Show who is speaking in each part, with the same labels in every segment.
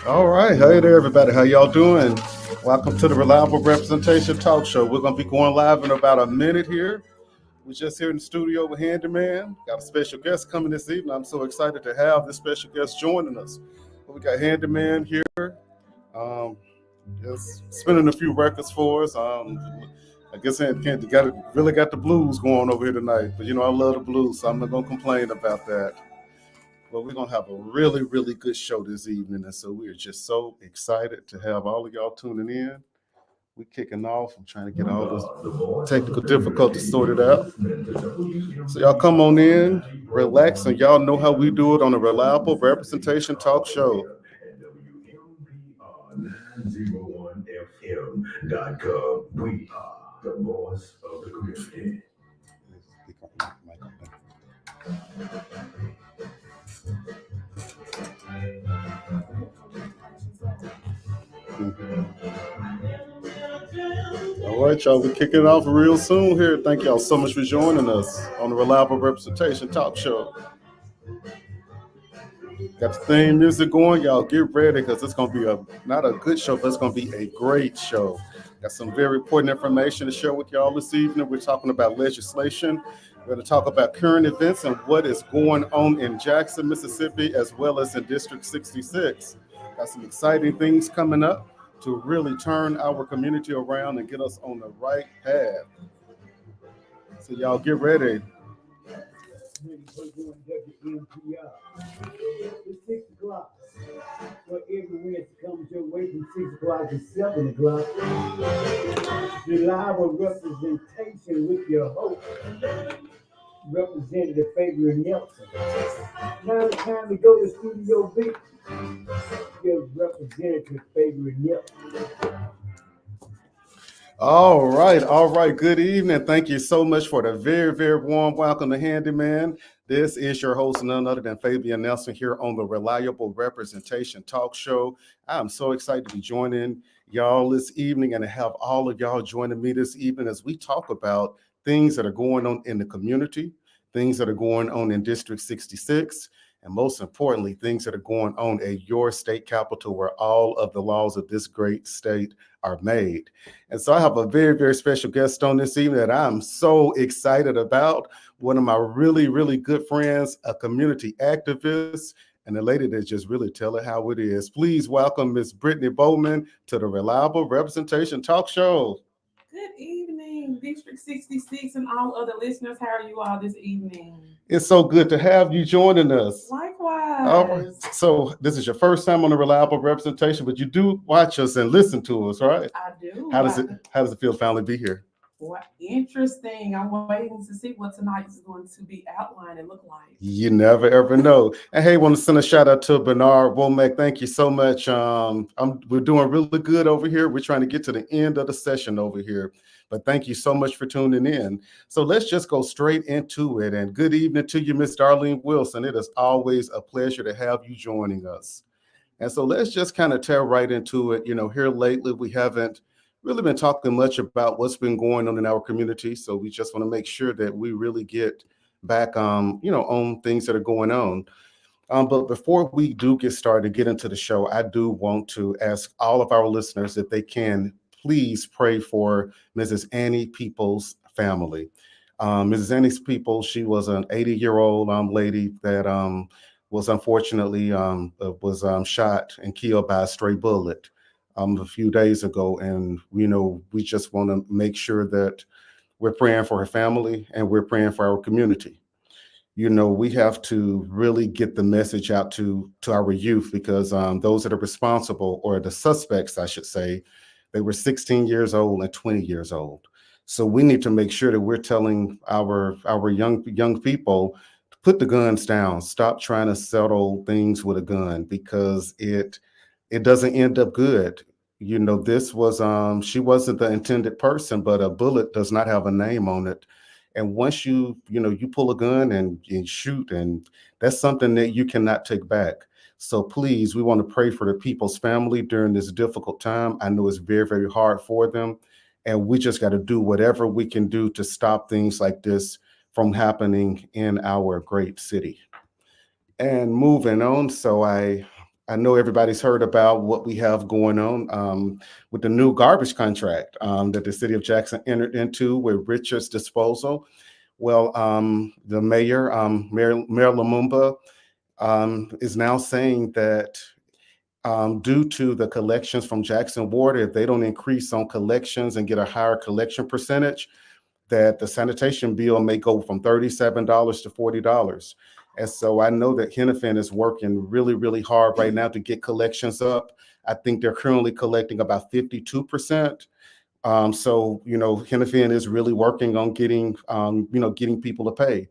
Speaker 1: All right. Hey there, everybody. How y'all doing? Welcome to the Reliable Representation Talk Show. We're going to be going live in about a minute here. We're just here in the studio with Handyman. Got a special guest coming this evening. I'm so excited to have this special guest joining us. We got Handyman here. Um, just spinning a few records for us. I guess Handyman really got the blues going over here tonight. But I love the blues, so I'm not going to complain about that. But we're going to have a really, really good show this evening. And so we're just so excited to have all of y'all tuning in. We're kicking off. I'm trying to get all this technical difficulties sorted out. So y'all come on in, relax, and y'all know how we do it on the Reliable Representation Talk Show. 901fm.com. We are the voice of the community. All right, y'all, we're kicking it off real soon here. Thank y'all so much for joining us on the Reliable Representation Talk Show. Got the theme music going. Y'all get ready because it's going to be not a good show, but it's going to be a great show. Got some very important information to share with y'all this evening. We're talking about legislation. We're going to talk about current events and what is going on in Jackson, Mississippi, as well as in District 66. Got some exciting things coming up to really turn our community around and get us on the right path. So y'all get ready.
Speaker 2: It's 6 o'clock. So everywhere it comes your way from 6 o'clock to 7 o'clock. Reliable representation with your host, Representative Fabian Nelson. Now it's time to go to Studio B. Your Representative Fabian Nelson.
Speaker 1: All right. Good evening. Thank you so much for the very, very warm welcome to Handyman. This is your host, none other than Fabian Nelson, here on the Reliable Representation Talk Show. I'm so excited to be joining y'all this evening and to have all of y'all joining me this evening as we talk about things that are going on in the community, things that are going on in District 66, and most importantly, things that are going on at your state capital where all of the laws of this great state are made. And so I have a very, very special guest on this evening that I'm so excited about. One of my really, really good friends, a community activist, and a lady that just really tell it how it is. Please welcome Miss Brittany Bowman to the Reliable Representation Talk Show.
Speaker 3: Good evening, District 66 and all other listeners. How are you all this evening?
Speaker 1: It's so good to have you joining us.
Speaker 3: Likewise.
Speaker 1: All right. So this is your first time on the Reliable Representation, but you do watch us and listen to us, right?
Speaker 3: I do.
Speaker 1: How does it feel to finally be here?
Speaker 3: Well, interesting. I'm waiting to see what tonight is going to be outlined and look like.
Speaker 1: You never ever know. And hey, want to send a shout out to Bernard Womack. Thank you so much. We're doing really good over here. We're trying to get to the end of the session over here. But thank you so much for tuning in. So let's just go straight into it. And good evening to you, Miss Darlene Wilson. It is always a pleasure to have you joining us. And so let's just kind of tear right into it. Here lately, we haven't really been talking much about what's been going on in our community. So we just want to make sure that we really get back, on things that are going on. But before we do get started, get into the show, I do want to ask all of our listeners if they can please pray for Mrs. Annie Peoples' family. Mrs. Annie Peoples, she was an 80-year-old lady that was unfortunately shot and killed by a stray bullet a few days ago. And, we just want to make sure that we're praying for her family and we're praying for our community. We have to really get the message out to our youth because those that are responsible, or the suspects, I should say, they were 16 years old and 20 years old. So we need to make sure that we're telling our young people to put the guns down, stop trying to settle things with a gun because it doesn't end up good. This was she wasn't the intended person, but a bullet does not have a name on it. And once you pull a gun and shoot, and that's something that you cannot take back. So please, we want to pray for the people's family during this difficult time. I know it's very, very hard for them. And we just got to do whatever we can do to stop things like this from happening in our great city. And moving on, so I know everybody's heard about what we have going on with the new garbage contract that the city of Jackson entered into with Richards Disposal. Well, the mayor, Mayor Lumumba, is now saying that due to the collections from Jackson Water, if they don't increase on collections and get a higher collection percentage, that the sanitation bill may go from $37 to $40. And so I know that Hennepin is working really, really hard right now to get collections up. I think they're currently collecting about 52%. So, Hennepin is really working on getting people to pay.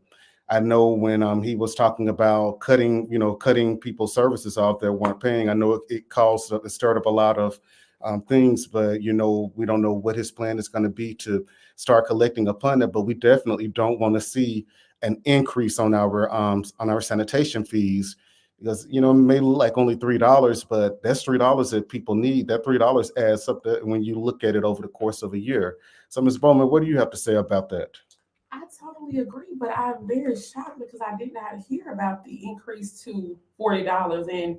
Speaker 1: I know when he was talking about cutting people's services off that weren't paying, I know it stirred up a lot of things, but we don't know what his plan is going to be to start collecting upon it. But we definitely don't want to see an increase on our sanitation fees because it may look like only $3, but that's $3 that people need. That $3 adds up when you look at it over the course of a year. So, Ms. Bowman, what do you have to say about that?
Speaker 3: I totally agree, but I'm very shocked because I did not hear about the increase to $40. And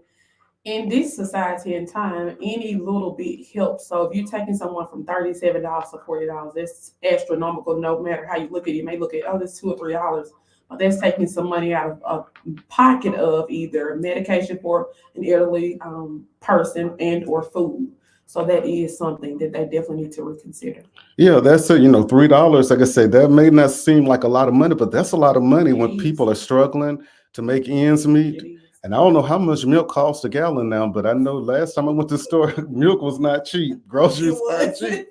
Speaker 3: in this society and time, any little bit helps. So if you're taking someone from $37 to $40, that's astronomical. No matter how you look at it, you may look at, oh, that's $2 or $3, but that's taking some money out of a pocket of either medication for an elderly person and or food. So that is something that they definitely need to reconsider.
Speaker 1: Yeah, that's it. $3, like I said, that may not seem like a lot of money, but that's a lot of money when
Speaker 3: It is.
Speaker 1: people are struggling to make ends meet.
Speaker 3: It is.
Speaker 1: And I don't know how much milk costs a gallon now, but I know last time I went to the store, milk was not cheap. Groceries aren't cheap.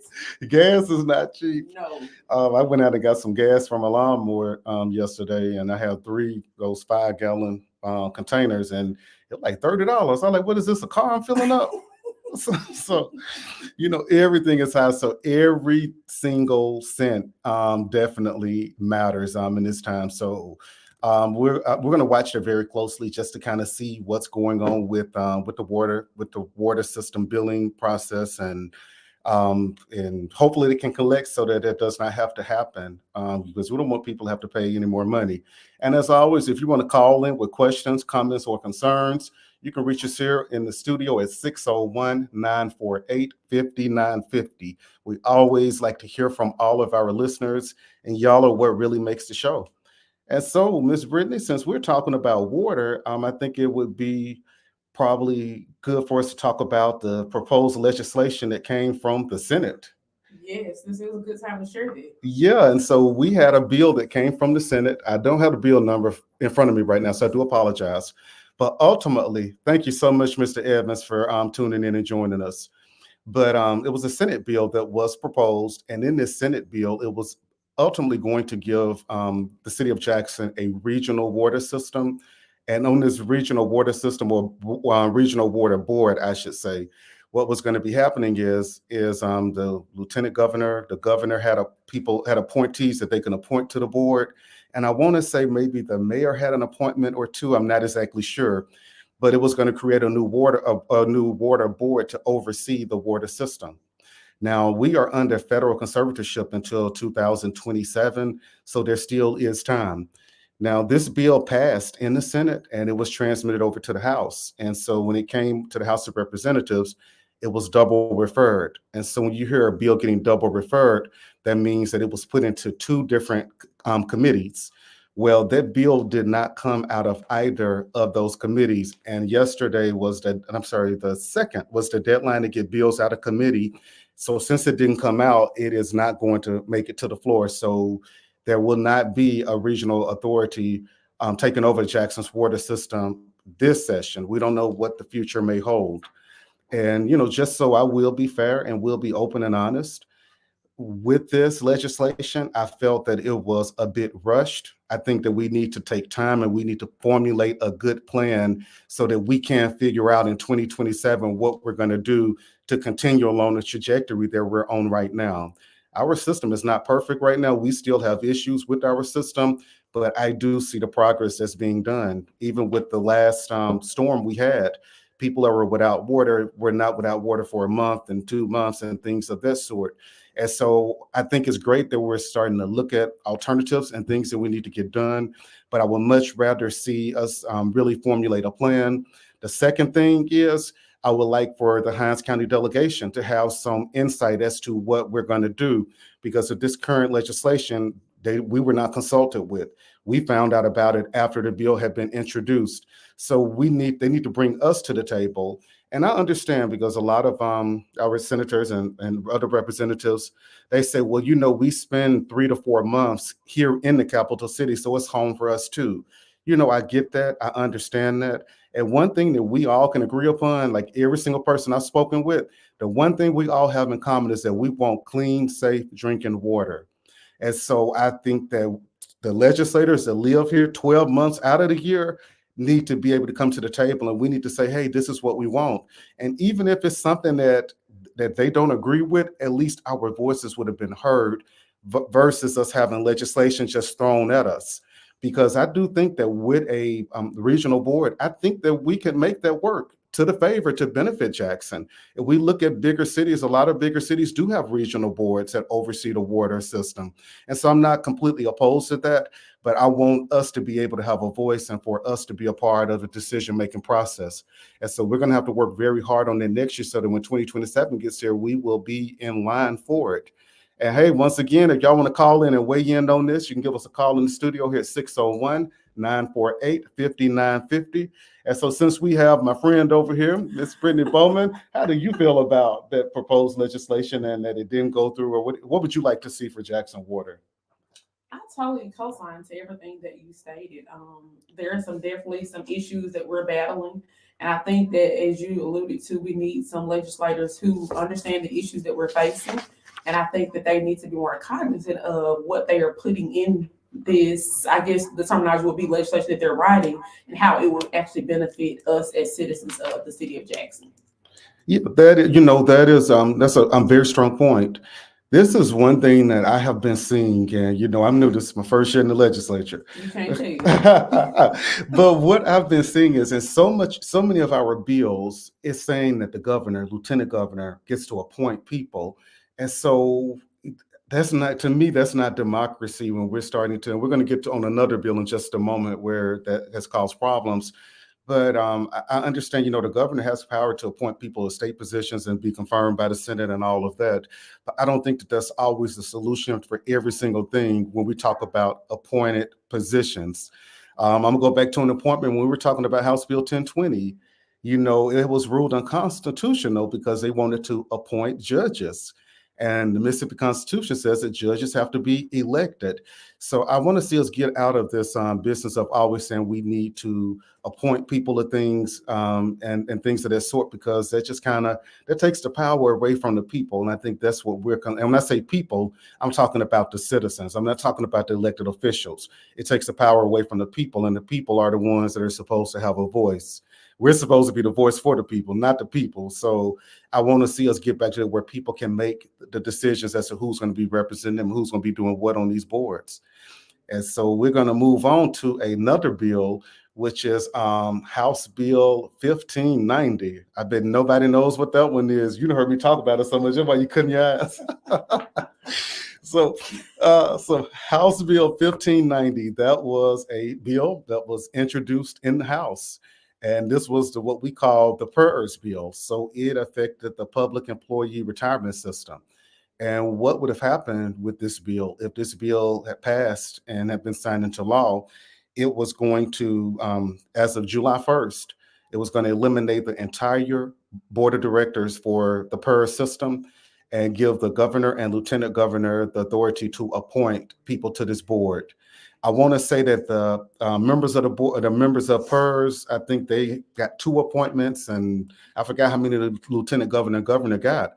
Speaker 1: Gas is not cheap.
Speaker 3: No.
Speaker 1: I went out and got some gas from a lawnmower yesterday, and I have those 5-gallon containers, and it's like $30. I'm like, what is this? A car I'm filling up? So, everything is high. So every single cent definitely matters in this time. So we're going to watch it very closely just to kind of see what's going on with the water system billing process, and hopefully they can collect so that it does not have to happen because we don't want people to have to pay any more money. And as always, if you want to call in with questions, comments, or concerns, you can reach us here in the studio at 601-948-5950. We always like to hear from all of our listeners, and y'all are what really makes the show. And so, Ms. Brittany, since we're talking about water, I think it would be probably good for us to talk about the proposed legislation that came from the Senate.
Speaker 3: Yes, this is a good time to share that.
Speaker 1: Yeah, and so we had a bill that came from the Senate. I don't have the bill number in front of me right now, so I do apologize. But ultimately, thank you so much, Mr. Evans, for tuning in and joining us. But it was a Senate bill that was proposed, and in this Senate bill, it was ultimately going to give the city of Jackson a regional water system. And on this regional water system, or regional water board, I should say, what was going to be happening is the lieutenant governor, the governor had appointees that they can appoint to the board. And I want to say maybe the mayor had an appointment or two. I'm not exactly sure, but it was going to create a new water board to oversee the water system. Now, we are under federal conservatorship until 2027, so there still is time. Now, this bill passed in the Senate and it was transmitted over to the House. And so when it came to the House of Representatives, it was double referred. And so when you hear a bill getting double referred, that means that it was put into two different committees. Well, that bill did not come out of either of those committees. And yesterday the second was the deadline to get bills out of committee. So since it didn't come out, it is not going to make it to the floor. So there will not be a regional authority taking over Jackson's water system this session. We don't know what the future may hold. And, just so I will be fair and will be open and honest, with this legislation, I felt that it was a bit rushed. I think that we need to take time and we need to formulate a good plan so that we can figure out in 2027 what we're going to do to continue along the trajectory that we're on right now. Our system is not perfect right now. We still have issues with our system, but I do see the progress that's being done. Even with the last storm we had, people that were without water were not without water for a month and 2 months and things of that sort. And so I think it's great that we're starting to look at alternatives and things that we need to get done. But I would much rather see us really formulate a plan. The second thing is I would like for the Hinds County delegation to have some insight as to what we're going to do, because of this current legislation, we were not consulted with. We found out about it after the bill had been introduced. So they need to bring us to the table. And I understand, because a lot of our senators and other representatives, they say, well, we spend 3 to 4 months here in the capital city, so it's home for us too. I get that. I understand that. And one thing that we all can agree upon, like every single person I've spoken with, the one thing we all have in common is that we want clean, safe drinking water. And so I think that the legislators that live here 12 months out of the year need to be able to come to the table, and we need to say, hey, this is what we want. And even if it's something that they don't agree with, at least our voices would have been heard versus us having legislation just thrown at us. Because I do think that with a regional board, I think that we can make that work to the favor to benefit Jackson. If we look at bigger cities, a lot of bigger cities do have regional boards that oversee the water system. And so I'm not completely opposed to that, but I want us to be able to have a voice and for us to be a part of the decision-making process. And so we're going to have to work very hard on that next year so that when 2027 gets here, we will be in line for it. And hey, once again, if y'all want to call in and weigh in on this, you can give us a call in the studio here at 601-948-5950. And so since we have my friend over here, Ms. Brittany Bowman, how do you feel about that proposed legislation and that it didn't go through? Or what would you like to see for Jackson Water?
Speaker 3: I totally co-sign to everything that you stated. There are definitely some issues that we're battling. And I think that, as you alluded to, we need some legislators who understand the issues that we're facing. And I think that they need to be more cognizant of what they are putting in this, I guess the terminology would be legislation that they're writing, and how it will actually benefit us as citizens of the city of Jackson.
Speaker 1: Yeah, that's a very strong point. This is one thing that I have been seeing, and I'm new. This is my first year in the legislature.
Speaker 3: You can't tell.
Speaker 1: But what I've been seeing is, in so many of our bills, it's saying that the governor, lieutenant governor, gets to appoint people. And so that's not democracy when we're starting to, and we're going to get on another bill in just a moment where that has caused problems. But I understand, the governor has power to appoint people to state positions and be confirmed by the Senate and all of that. But I don't think that that's always the solution for every single thing when we talk about appointed positions. I'm going to go back to an appointment when we were talking about House Bill 1020. It was ruled unconstitutional because they wanted to appoint judges. And the Mississippi Constitution says that judges have to be elected. So I want to see us get out of this business of always saying we need to appoint people to things and things of that sort, because that just that takes the power away from the people. And I think that's what and when I say people, I'm talking about the citizens. I'm not talking about the elected officials. It takes the power away from the people, and the people are the ones that are supposed to have a voice. We're supposed to be the voice for the people, not the people. So I want to see us get back to where people can make the decisions as to who's going to be representing them, who's going to be doing what on these boards. And so we're going to move on to another bill, which is House Bill 1590. I bet nobody knows what that one is. You heard me talk about it so much, everybody, you couldn't your ass. So House Bill 1590, that was a bill that was introduced in the House. And this was what we call the PERS bill. So it affected the public employee retirement system. And what would have happened with this bill, if this bill had passed and had been signed into law, it was going to, as of July 1st, it was going to eliminate the entire board of directors for the PERS system and give the governor and lieutenant governor the authority to appoint people to this board. I want to say that the members of the board, the members of PERS, I think they got 2 appointments, and I forgot how many the lieutenant governor got,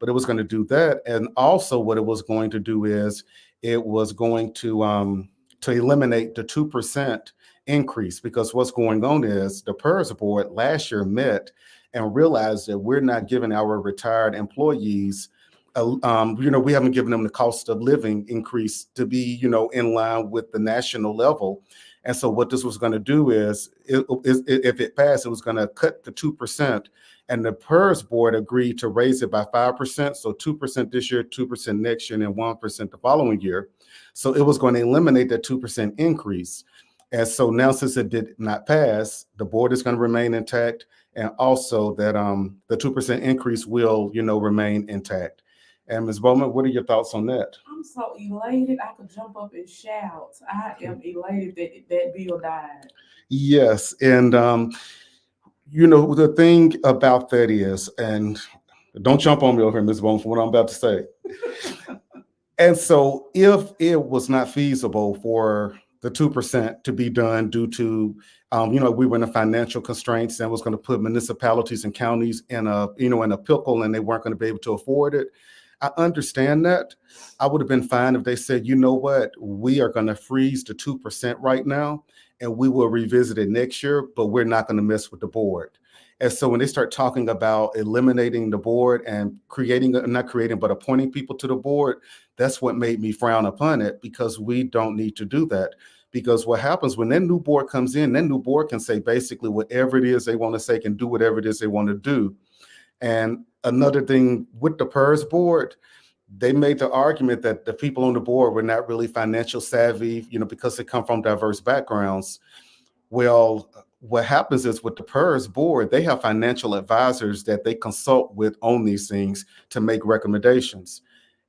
Speaker 1: but it was going to do that. And also what it was going to do is it was going to eliminate the 2% increase, because what's going on is the PERS board last year met and realized that we're not giving our retired employees we haven't given them the cost of living increase to be, in line with the national level. And so what this was going to do is, if it passed, it was going to cut the 2%. And the PERS board agreed to raise it by 5%. So 2% this year, 2% next year, and then 1% the following year. So it was going to eliminate that 2% increase. And so now, since it did not pass, the board is going to remain intact. And also that the 2% increase will, remain intact. And Ms. Bowman, what are your thoughts on that?
Speaker 3: I'm so elated. I could jump up and shout. I am elated that that bill died.
Speaker 1: Yes. And, the thing about that is, and don't jump on me over here, Ms. Bowman, for what I'm about to say. And so if it was not feasible for the 2% to be done due to, we were in a financial constraints and was going to put municipalities and counties in a pickle, and they weren't going to be able to afford it. I understand that. I would have been fine if they said, you know what, we are going to freeze the 2% right now, and we will revisit it next year, but we're not going to mess with the board. And so when they start talking about eliminating the board and appointing people to the board, that's what made me frown upon it, because we don't need to do that. Because what happens when that new board comes in, that new board can say basically whatever it is they want to say, can do whatever it is they want to do. And another thing with the PERS board, they made the argument that the people on the board were not really financial savvy, because they come from diverse backgrounds. Well, what happens is with the PERS board, they have financial advisors that they consult with on these things to make recommendations.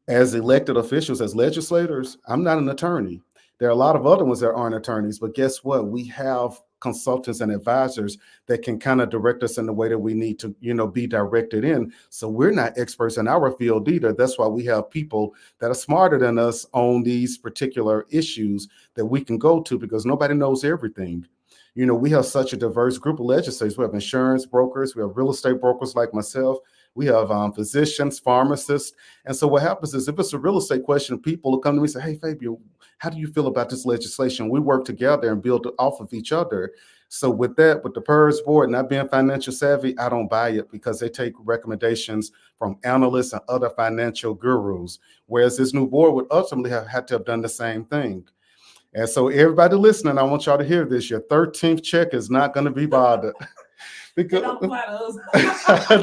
Speaker 1: As elected officials, as legislators, I'm not an attorney. There are a lot of other ones that aren't attorneys, but guess what? We have consultants and advisors that can kind of direct us in the way that we need to, be directed in. So we're not experts in our field either. That's why we have people that are smarter than us on these particular issues that we can go to, because nobody knows everything. We have such a diverse group of legislators. We have insurance brokers, we have real estate brokers like myself, we have physicians, pharmacists. And so what happens is, if it's a real estate question, people will come to me and say, hey, Fabio, how do you feel about this legislation? We work together and build off of each other. So with that, with the PERS board not being financial savvy, I don't buy it, because they take recommendations from analysts and other financial gurus, whereas this new board would ultimately have had to have done the same thing. And so everybody listening, I want y'all to hear this. Your 13th check is not going to be bothered. Because
Speaker 3: Don't apply to us.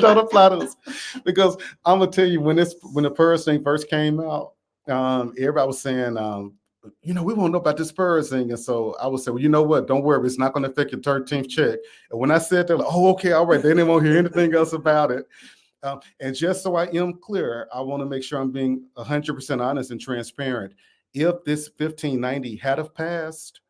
Speaker 1: don't apply to us. Because I'm gonna tell you, when the PERS thing first came out, everybody was saying, we won't know about this PERS thing. And so I would say, well, you know what? Don't worry, it's not going to affect your 13th check. And when I said that, like, oh, okay, all right, they didn't want to hear anything else about it. And just so I am clear, I want to make sure I'm being 100% honest and transparent. If this 1590 had have passed,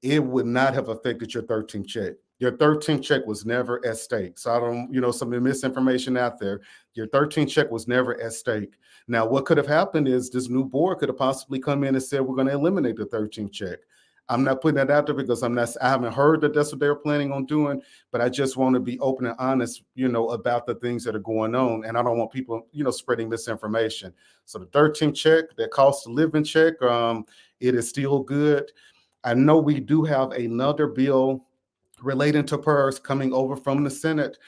Speaker 1: it would not have affected your 13th check. Your 13th check was never at stake. So I don't, some misinformation out there. Your 13th check was never at stake. Now, what could have happened is this new board could have possibly come in and said, we're going to eliminate the 13th check. I'm not putting that out there because I haven't heard that that's what they're planning on doing, but I just want to be open and honest, about the things that are going on. And I don't want people, spreading misinformation. So the 13th check, that cost of living check, it is still good. I know we do have another bill relating to PERS coming over from the Senate.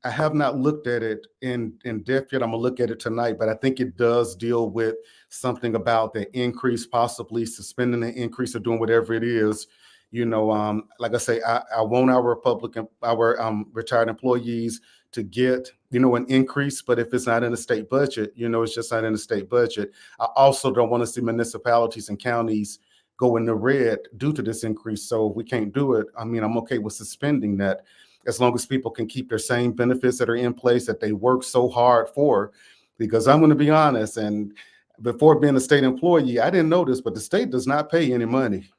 Speaker 1: I have not looked at it in depth yet. I'm gonna look at it tonight, but I think it does deal with something about the increase, possibly suspending the increase or doing whatever it is. Like I say, I want our retired employees to get, an increase, but if it's not in the state budget, it's just not in the state budget. I also don't want to see municipalities and counties go in the red due to this increase. So if we can't do it, I'm okay with suspending that, as long as people can keep their same benefits that are in place that they work so hard for. Because I'm going to be honest, and before being a state employee, I didn't know this, but the state does not pay any money,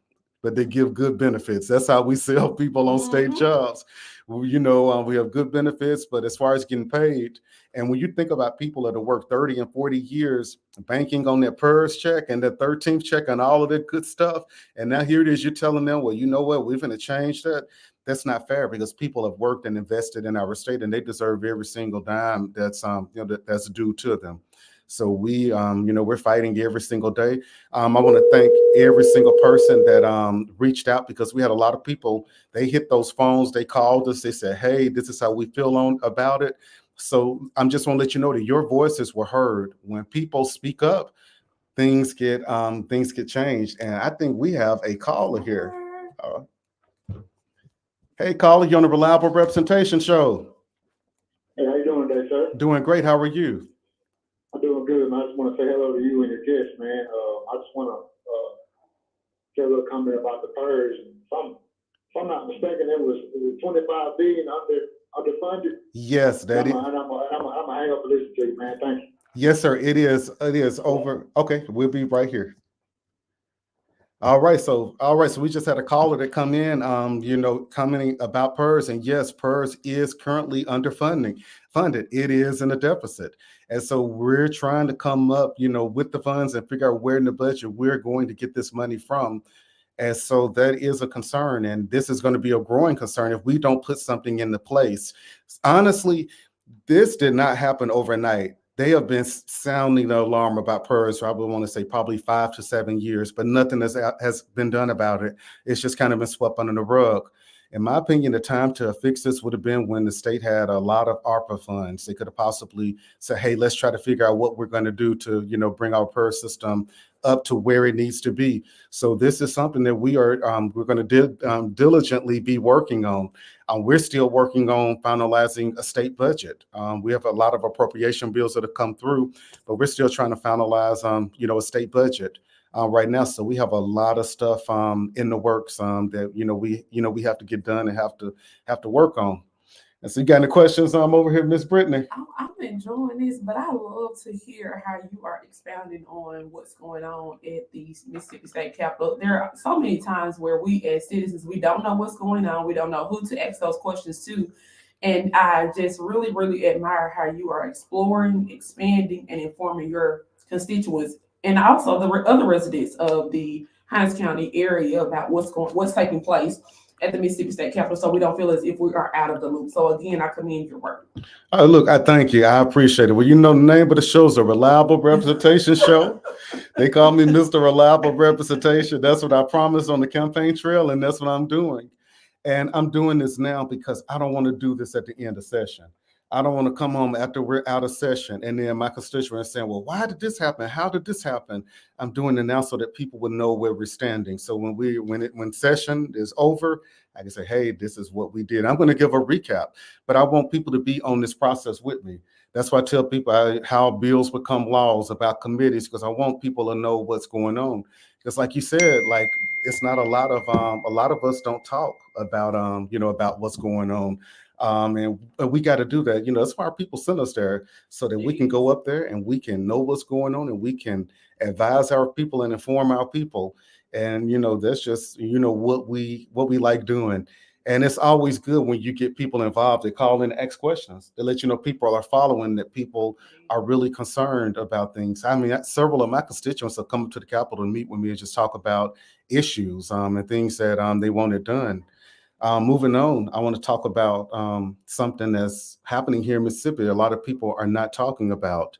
Speaker 1: but they give good benefits. That's how we sell people on state jobs. We have good benefits, but as far as getting paid, and when you think about people that have worked 30 and 40 years banking on their PERS check and their 13th check and all of that good stuff, and now here it is, you're telling them, well, you know what, we're going to change that. That's not fair, because people have worked and invested in our state, and they deserve every single dime that's that's due to them. So we're fighting every single day. I want to thank every single person that reached out, because we had a lot of people. They hit those phones, they called us, they said, hey, this is how we feel about it. So I'm just want to let you know that your voices were heard. When people speak up, things get changed. And I think we have a caller here. Uh, hey, caller, you on the Reliable Representation Show.
Speaker 4: Hey, how you doing today, sir?
Speaker 1: Doing great. How are you?
Speaker 4: I'm doing good, man. I just want to say hello to you and your guests, man. I just want to share a little comment about the PERS. If I'm not mistaken, it was 25 billion underfunded.
Speaker 1: Yes, that is.
Speaker 4: I'm gonna hang up and listen to you, man. Thank you.
Speaker 1: Yes, sir. It is. It is over. Okay, we'll be right here. All right, so we just had a caller that come in, commenting about PERS, and yes, PERS is currently funded. It is in a deficit, and so we're trying to come up, with the funds and figure out where in the budget we're going to get this money from, and so that is a concern, and this is going to be a growing concern if we don't put something into place. Honestly, this did not happen overnight. They have been sounding the alarm about PERS, I would want to say probably 5 to 7 years, but nothing has been done about it. It's just kind of been swept under the rug. In my opinion, the time to fix this would have been when the state had a lot of ARPA funds. They could have possibly said, hey, let's try to figure out what we're going to do to, bring our PERS system up to where it needs to be. So this is something that we're going to diligently be working on. We're still working on finalizing a state budget. We have a lot of appropriation bills that have come through, but we're still trying to finalize, a state budget right now. So we have a lot of stuff in the works that we have to get done and have to work on. And so you got any questions over here, Miss Brittany?
Speaker 3: I'm enjoying this, but I love to hear how you are expounding on what's going on at the Mississippi State Capitol. There are so many times where we as citizens, we don't know what's going on. We don't know who to ask those questions to. And I just really, really admire how you are exploring, expanding, and informing your constituents and also the other residents of the Hinds County area about what's taking place at the Mississippi State Capitol, so we don't feel as if we are out of the loop. So again, I commend your work.
Speaker 1: Look, I thank you. I appreciate it. Well, the name of the show is a Reliable Representation Show. They call me Mr. Reliable Representation. That's what I promised on the campaign trail, and that's what I'm doing. And I'm doing this now because I don't want to do this at the end of session. I don't want to come home after we're out of session and then my constituents saying, well, why did this happen? How did this happen? I'm doing it now so that people will know where we're standing. So when session is over, I can say, hey, this is what we did. I'm going to give a recap, but I want people to be on this process with me. That's why I tell people how bills become laws about committees, because I want people to know what's going on. Because like you said, it's not a lot of us don't talk about, about what's going on. And we got to do that. That's why our people send us there, so that we can go up there and we can know what's going on and we can advise our people and inform our people. And, that's just, what we like doing. And it's always good when you get people involved. They call in and ask questions. They let you know people are following, that people are really concerned about things. I mean, several of my constituents have come to the Capitol and meet with me and just talk about issues and things that they wanted done. Moving on, I want to talk about something that's happening here in Mississippi. A lot of people are not talking about.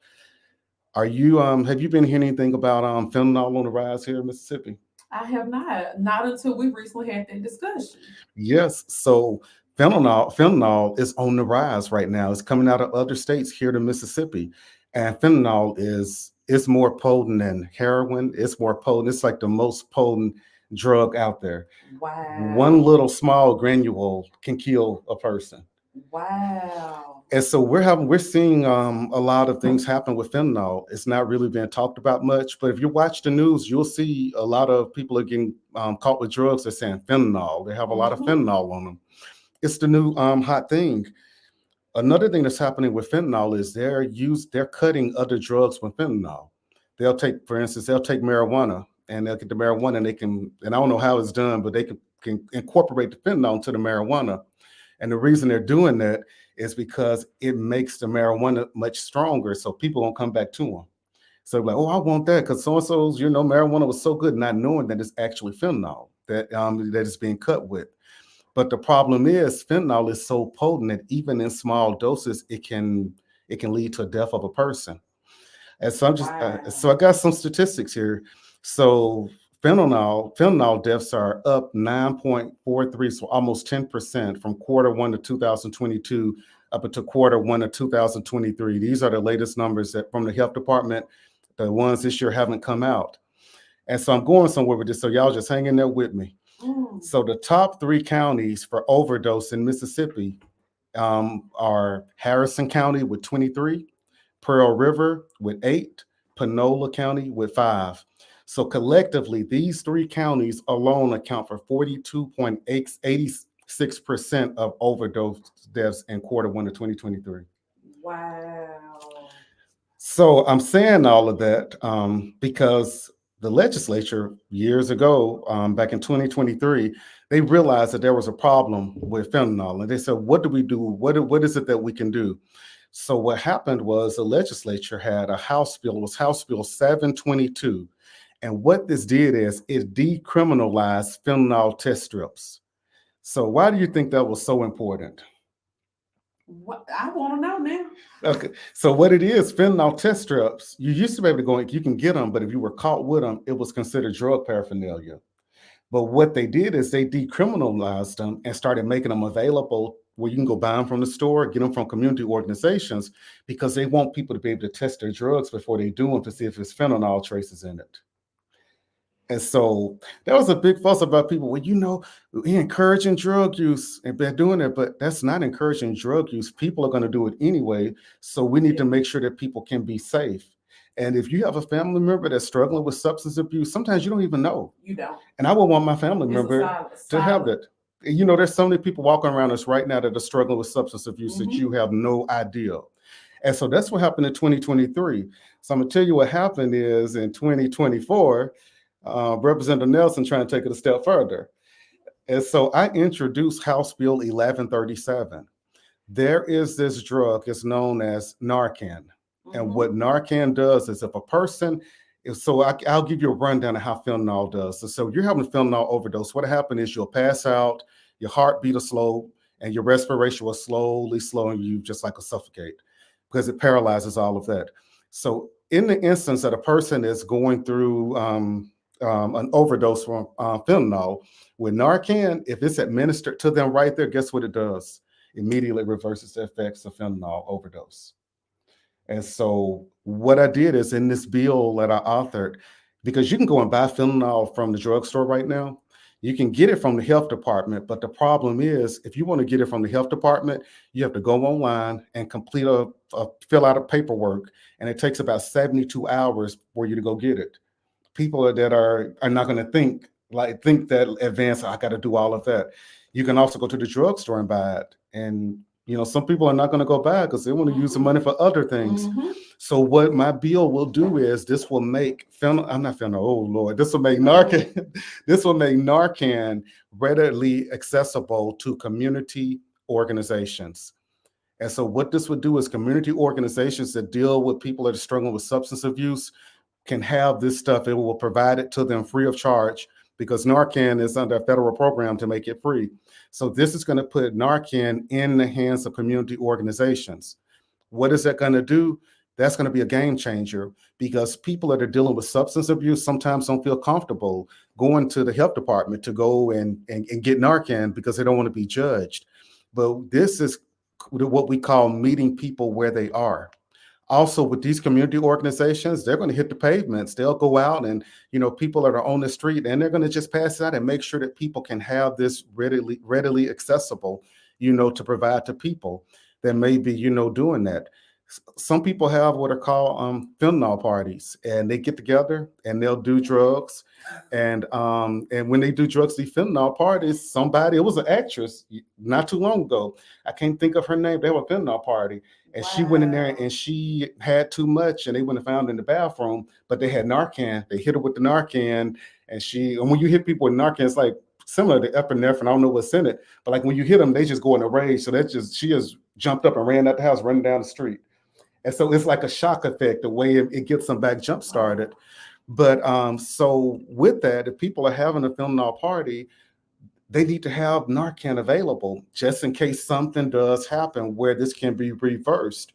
Speaker 1: Have you been hearing anything about fentanyl on the rise here in Mississippi?
Speaker 3: I have not until we recently had that discussion.
Speaker 1: Yes, so fentanyl is on the rise right now. It's coming out of other states here to Mississippi, and fentanyl is more potent than heroin. It's more potent. It's like the most potent drug out there.
Speaker 3: Wow.
Speaker 1: One little small granule can kill a person.
Speaker 3: Wow.
Speaker 1: And so we're seeing a lot of things happen with fentanyl. It's not really being talked about much, but if you watch the news, you'll see a lot of people are getting caught with drugs. They're saying fentanyl. They have a lot of fentanyl on them. It's the new hot thing. Another thing that's happening with fentanyl is they're cutting other drugs with fentanyl. For instance, they'll take marijuana, and they'll get the marijuana, and I don't know how it's done, but they can incorporate the fentanyl into the marijuana. And the reason they're doing that is because it makes the marijuana much stronger, so people won't come back to them. So like, oh, I want that because so-and-so's, marijuana was so good, not knowing that it's actually fentanyl that is being cut with. But the problem is fentanyl is so potent that even in small doses, it can lead to the death of a person. And so so I got some statistics here. So fentanyl deaths are up 9.43, so almost 10% from Q1 of 2022 up until Q1 of 2023. These are the latest numbers from the health department. The ones this year haven't come out. And so I'm going somewhere with this, so y'all just hang in there with me. So the top 3 counties for overdose in Mississippi are Harrison County with 23, Pearl River with 8, Panola County with 5. So collectively, these 3 counties alone account for 42.86% of overdose deaths in Q1 of 2023.
Speaker 3: Wow.
Speaker 1: So I'm saying all of that because the legislature years ago, back in 2023, they realized that there was a problem with fentanyl, and they said, "What do we do? What is it that we can do?" So what happened was the legislature had a House bill. It was House Bill 722, and what this did is it decriminalized fentanyl test strips. So why do you think that was so important?
Speaker 3: What I want to know now.
Speaker 1: Okay, so what it is, fentanyl test strips, you used to be able to go, you can get them, but if you were caught with them, it was considered drug paraphernalia. But what they did is they decriminalized them and started making them available where you can go buy them from the store, get them from community organizations, because they want people to be able to test their drugs before they do them to see if there's fentanyl traces in it. And so there was a big fuss about people. Well, we're encouraging drug use and they're doing it, but that's not encouraging drug use. People are going to do it anyway. So we need to make sure that people can be safe. And if you have a family member that's struggling with substance abuse, sometimes you don't even know.
Speaker 3: You don't.
Speaker 1: And I would want my family
Speaker 3: It's
Speaker 1: member to have that. There's so many people walking around us right now that are struggling with substance abuse that you have no idea. And so that's what happened in 2023. So I'm going to tell you what happened is in 2024, Representative Nelson trying to take it a step further. And so I introduced House Bill 1137. There is this drug, it's known as Narcan. And what Narcan does is if a person, I'll give you a rundown of how fentanyl does. So you're having a fentanyl overdose. What happened is you'll pass out, your heartbeat will slow, and your respiration will slowly slow, and you just like a suffocate because it paralyzes all of that. So in the instance that a person is going through an overdose from fentanyl, with Narcan, if it's administered to them right there, guess what it does? Immediately reverses the effects of fentanyl overdose. And so what I did is in this bill that I authored, because you can go and buy fentanyl from the drugstore right now, you can get it from the health department. But the problem is, if you want to get it from the health department, you have to go online and complete fill out a paperwork. And it takes about 72 hours for you to go get it. People that are not going to think that advanced, I got to do all of that. You can also go to the drugstore and buy it. And some people are not going to go buy it because they want to use the money for other things. So what my bill will do is this will make this will make Narcan, this will make Narcan readily accessible to community organizations. And so what this would do is community organizations that deal with people that are struggling with substance abuse can have this stuff. It will provide it to them free of charge because Narcan is under a federal program to make it free. So this is going to put Narcan in the hands of community organizations. What is that going to do? That's going to be a game changer because people that are dealing with substance abuse sometimes don't feel comfortable going to the health department to go and get Narcan because they don't want to be judged. But this is what we call meeting people where they are. Also, with these community organizations, they're going to hit the pavements. They'll go out and, people that are on the street, and they're going to just pass it out and make sure that people can have this readily accessible, to provide to people that may be, doing that. Some people have what are called fentanyl parties, and they get together and they'll do drugs. And when they do drugs, these fentanyl parties, it was an actress not too long ago. I can't think of her name. They have a fentanyl party. And She went in there and she had too much, and they went and found in the bathroom, but they had Narcan. They hit her with the Narcan, and when you hit people with Narcan, it's like similar to epinephrine. I don't know what's in it, but like when you hit them, they just go in a rage. So she just jumped up and ran out the house, running down the street. And so it's like a shock effect, the way it gets them back jump started. But so with that, if people are having a fentanyl party, they need to have Narcan available just in case something does happen where this can be reversed.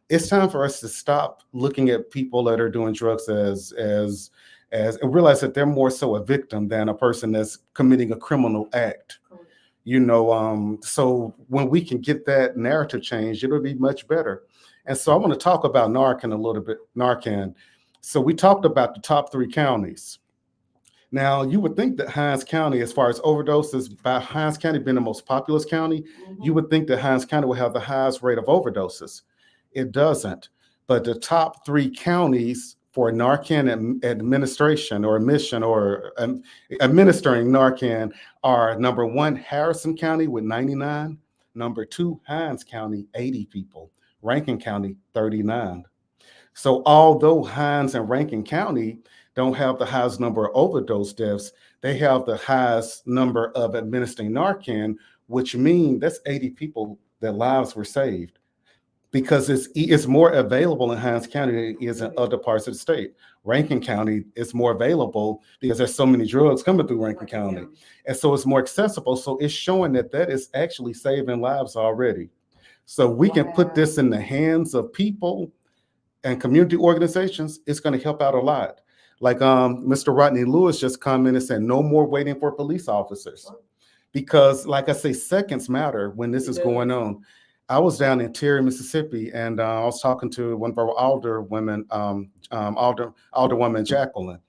Speaker 1: It's time for us to stop looking at people that are doing drugs as and realize that they're more so a victim than a person that's committing a criminal act. So when we can get that narrative changed, it'll be much better. And so I want to talk about Narcan a little bit. So we talked about the top 3 counties. Now, you would think that Hinds County, as far as overdoses, by Hinds County being the most populous county, you would think that Hinds County would have the highest rate of overdoses. It doesn't. But the top 3 counties for Narcan administration or admission or administering Narcan are number 1, Harrison County with 99, number 2, Hinds County, 80 people, Rankin County, 39. So although Hinds and Rankin County don't have the highest number of overdose deaths, they have the highest number of administering Narcan, which means that's 80 people that lives were saved, because it's more available in Hinds County than it is in other parts of the state. Rankin County is more available because there's so many drugs coming through Rankin County. And so it's more accessible. So it's showing that is actually saving lives already. So we can put this in the hands of people and community organizations. It's going to help out a lot. Like Mr. Rodney Lewis just commented and said, no more waiting for police officers. Because like I say, seconds matter when this is going on. I was down in Terry, Mississippi, and I was talking to one of our alderwomen, Alderwoman Jacqueline.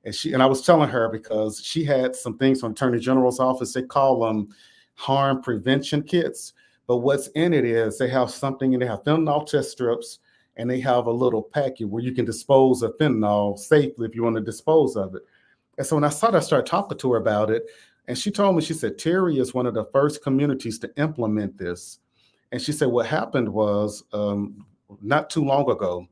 Speaker 1: And I was telling her, because she had some things from Attorney General's office, they call them harm prevention kits. But what's in it is they have something, and they have fentanyl test strips, and they have a little packet where you can dispose of fentanyl safely if you want to dispose of it. And so when I started talking to her about it, and she told me, she said, Terry is one of the first communities to implement this. And she said, what happened was not too long ago,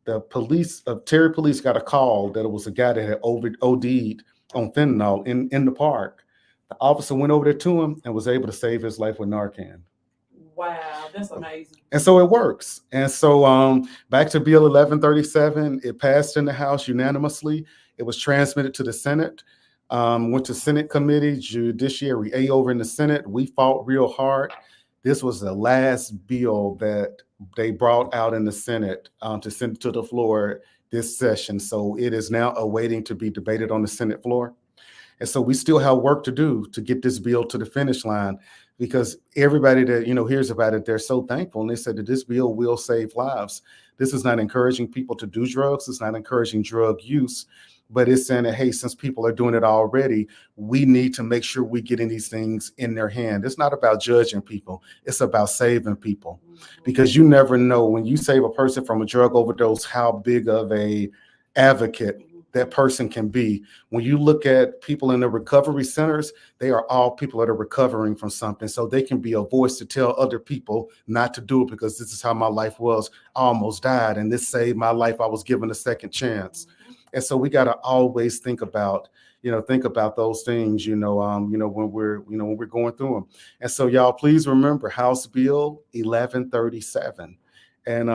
Speaker 1: the police, Terry police got a call that it was a guy that had OD'd on fentanyl in the park. The officer went over there to him and was able to save his life with Narcan.
Speaker 3: Wow, that's amazing.
Speaker 1: And so it works. And so back to Bill 1137, it passed in the House unanimously. It was transmitted to the Senate, went to Senate Committee, Judiciary A over in the Senate. We fought real hard. This was the last bill that they brought out in the Senate to send to the floor this session. So it is now awaiting to be debated on the Senate floor. And so we still have work to do to get this bill to the finish line, because everybody that hears about it, they're so thankful. And they said that this bill will save lives. This is not encouraging people to do drugs. It's not encouraging drug use. But it's saying that, hey, since people are doing it already, we need to make sure we getting these things in their hand. It's not about judging people. It's about saving people, because you never know when you save a person from a drug overdose, how big of a advocate that person can be. When you look at people in the recovery centers, they are all people that are recovering from something. So they can be a voice to tell other people not to do it, because this is how my life was. I almost died, and this saved my life. I was given a second chance. And so we got to always think about those things, when we're going through them. And so y'all, please remember House Bill 1137. And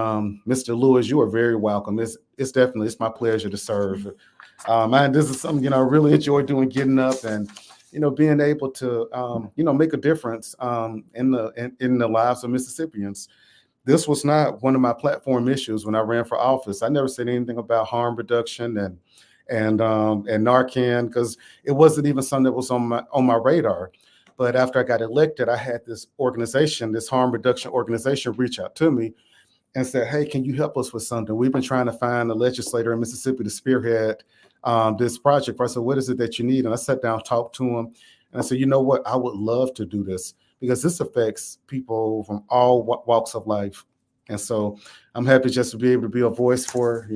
Speaker 1: Mr. Lewis, you are very welcome. It's my pleasure to serve. And this is something, I really enjoy doing, getting up and, being able to, make a difference in the lives of Mississippians. This was not one of my platform issues when I ran for office. I never said anything about harm reduction and Narcan, because it wasn't even something that was on my radar. But after I got elected, I had this organization, this harm reduction organization, reach out to me and said, hey, can you help us with something? We've been trying to find a legislator in Mississippi to spearhead this project. I said, what is it that you need? And I sat down, talked to him, and I said, you know what? I would love to do this, because this affects people from all walks of life. And so I'm happy just to be able to be a voice for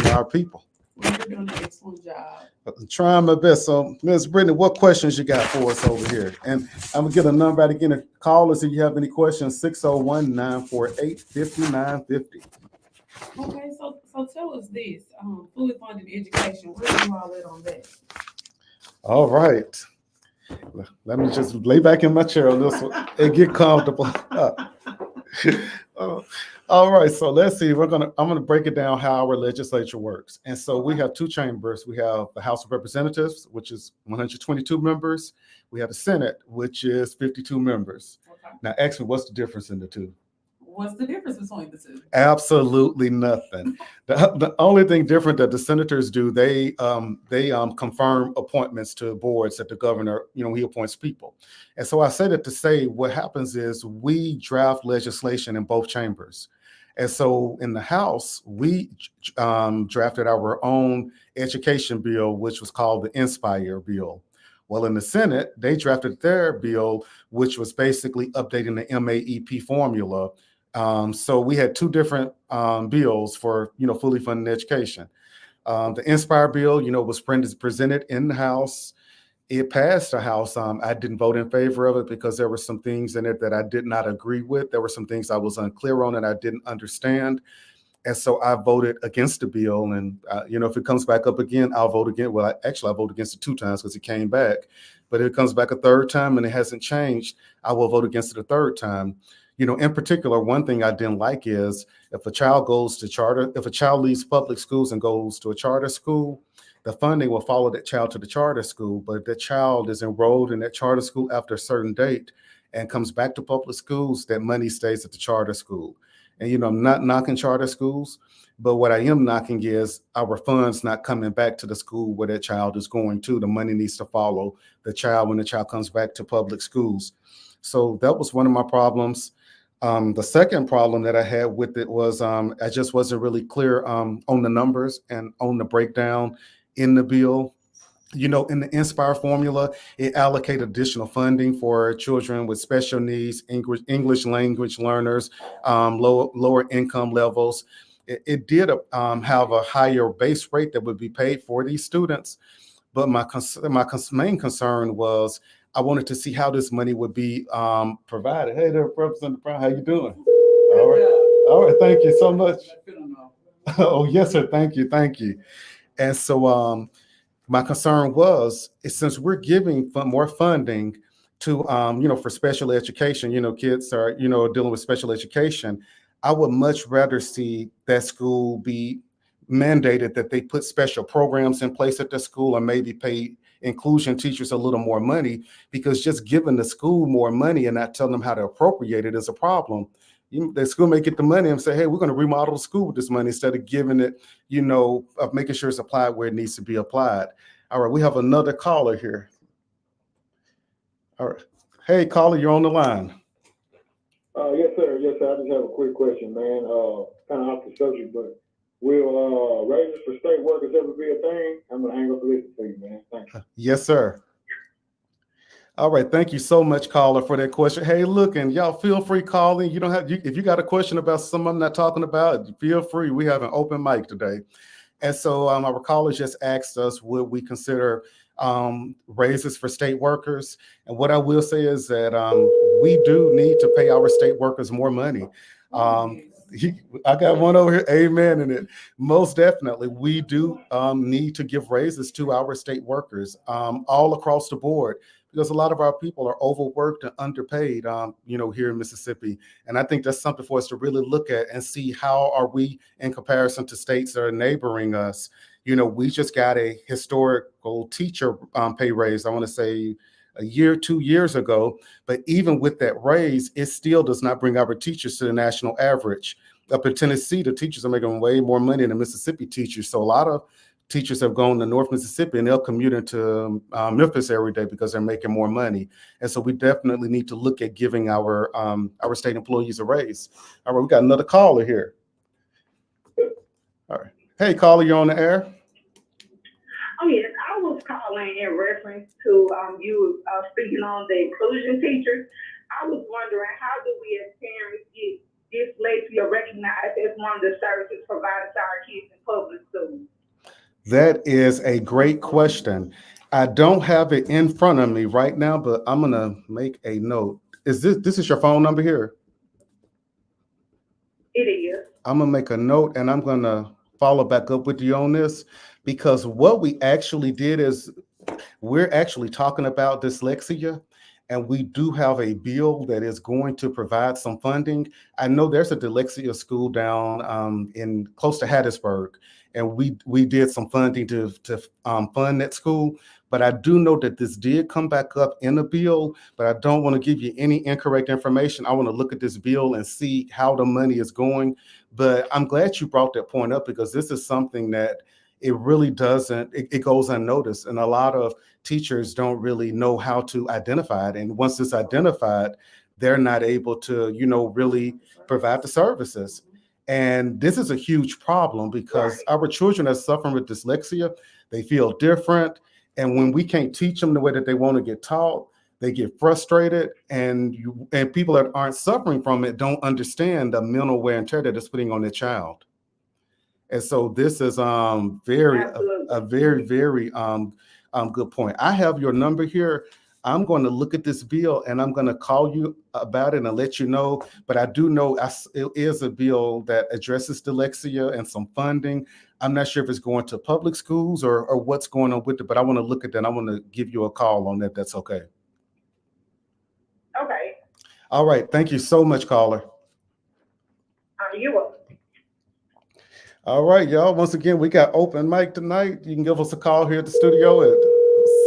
Speaker 1: our people.
Speaker 3: Well, you're doing an excellent job.
Speaker 1: I'm trying my best. So, Ms. Brittany, what questions you got for us over here? And I'm going to get a number out again to call us if you have any questions, 601-948-5950.
Speaker 3: Okay, so tell us this, fully funded education, where are you all at on that?
Speaker 1: All right. Let me just lay back in my chair on this one and get comfortable. All right, so let's see. I'm gonna break it down how our legislature works. And so we have 2 chambers. We have the House of Representatives, which is 122 members. We have the Senate, which is 52 members.
Speaker 3: Okay.
Speaker 1: Now, ask me, what's the difference in the two?
Speaker 3: What's the difference between the two?
Speaker 1: Absolutely nothing. The only thing different that the senators do, they confirm appointments to boards that the governor, he appoints people. And so I say that to say what happens is we draft legislation in both chambers. And so in the House, we drafted our own education bill, which was called the Inspire bill. Well, in the Senate, they drafted their bill, which was basically updating the MAEP formula. So we had two different bills for, fully funded education. The Inspire bill, was presented in the House. It passed the House. I didn't vote in favor of it because there were some things in it that I did not agree with. There were some things I was unclear on and I didn't understand. And so I voted against the bill. And, if it comes back up again, I'll vote again. Well, I voted against it 2 times because it came back. But if it comes back a third time and it hasn't changed, I will vote against it a third time. In particular, one thing I didn't like is if a child leaves public schools and goes to a charter school, the funding will follow that child to the charter school. But if that child is enrolled in that charter school after a certain date and comes back to public schools, that money stays at the charter school. And, I'm not knocking charter schools, but what I am knocking is our funds not coming back to the school where that child is going to. The money needs to follow the child when the child comes back to public schools. So that was one of my problems. The second problem that I had with it was I just wasn't really clear on the numbers and on the breakdown in the bill. In the Inspire formula, it allocated additional funding for children with special needs, English language learners, lower income levels. It did have a higher base rate that would be paid for these students. But my main concern was I wanted to see how this money would be provided. Hey there, Representative Brown, how you doing? All right, thank you so much. Oh, yes, sir, thank you. And so my concern was, since we're giving more funding to, for special education, kids are, dealing with special education, I would much rather see that school be mandated that they put special programs in place at the school and maybe pay inclusion teachers a little more money, because just giving the school more money and not telling them how to appropriate it is a problem. The school may get the money and say, hey, we're going to remodel the school with this money instead of giving it, of making sure it's applied where it needs to be applied. All right, we have another caller here. All right. Hey, caller, you're on the line.
Speaker 4: Yes, sir. I just have a quick question, man. Kind of off the subject, but will raises for state workers ever be a thing? I'm going to hang up the list for you, man. Thanks.
Speaker 1: Yes, sir. All right, thank you so much, caller, for that question. Hey, look, and y'all feel free calling. You don't have, if you got a question about something I'm not talking about, feel free. We have an open mic today. And so our caller just asked us, would we consider raises for state workers? And what I will say is that we do need to pay our state workers more money. I got one over here, amen in it. Most definitely, we do need to give raises to our state workers all across the board, because a lot of our people are overworked and underpaid, here in Mississippi. And I think that's something for us to really look at and see how are we in comparison to states that are neighboring us. We just got a historical teacher pay raise, I want to say 2 years ago. But even with that raise, it still does not bring our teachers to the national average. Up in Tennessee, the teachers are making way more money than Mississippi teachers. So a lot of teachers have gone to North Mississippi and they'll commute into Memphis every day because they're making more money. And so we definitely need to look at giving our state employees a raise. All right, we got another caller here. All right. Hey, caller, you're on the air.
Speaker 5: Oh, yes, I was calling in reference to you speaking on the inclusion teachers. I was wondering, how do we as parents get dyslexia recognized as one of the services provided to our kids in public schools?
Speaker 1: That is a great question. I don't have it in front of me right now, but I'm gonna make a note. Is this is your phone number here?
Speaker 5: It is.
Speaker 1: I'm gonna make a note and I'm gonna follow back up with you on this, because what we actually did is we're actually talking about dyslexia, and we do have a bill that is going to provide some funding. I know there's a dyslexia school down in close to Hattiesburg, and we did some funding to fund that school. But I do know that this did come back up in the bill, but I don't want to give you any incorrect information. I want to look at this bill and see how the money is going. But I'm glad you brought that point up, because this is something that it really doesn't, it goes unnoticed. And a lot of teachers don't really know how to identify it. And once it's identified, they're not able to, really provide the services. And this is a huge problem because
Speaker 5: Right.
Speaker 1: our children are suffering with dyslexia. They feel different. And when we can't teach them the way that they want to get taught, they get frustrated. And people that aren't suffering from it don't understand the mental wear and tear that it's putting on their child. And so this is very
Speaker 5: Absolutely.
Speaker 1: a very, very good point. I have your number here. I'm going to look at this bill and I'm going to call you about it and let you know. But I do know it is a bill that addresses dyslexia and some funding. I'm not sure if it's going to public schools or what's going on with it, but I want to look at that. I want to give you a call on that. That's okay.
Speaker 5: Okay.
Speaker 1: All right. Thank you so much, caller.
Speaker 5: You're welcome.
Speaker 1: All right, y'all. Once again, we got open mic tonight. You can give us a call here at the studio at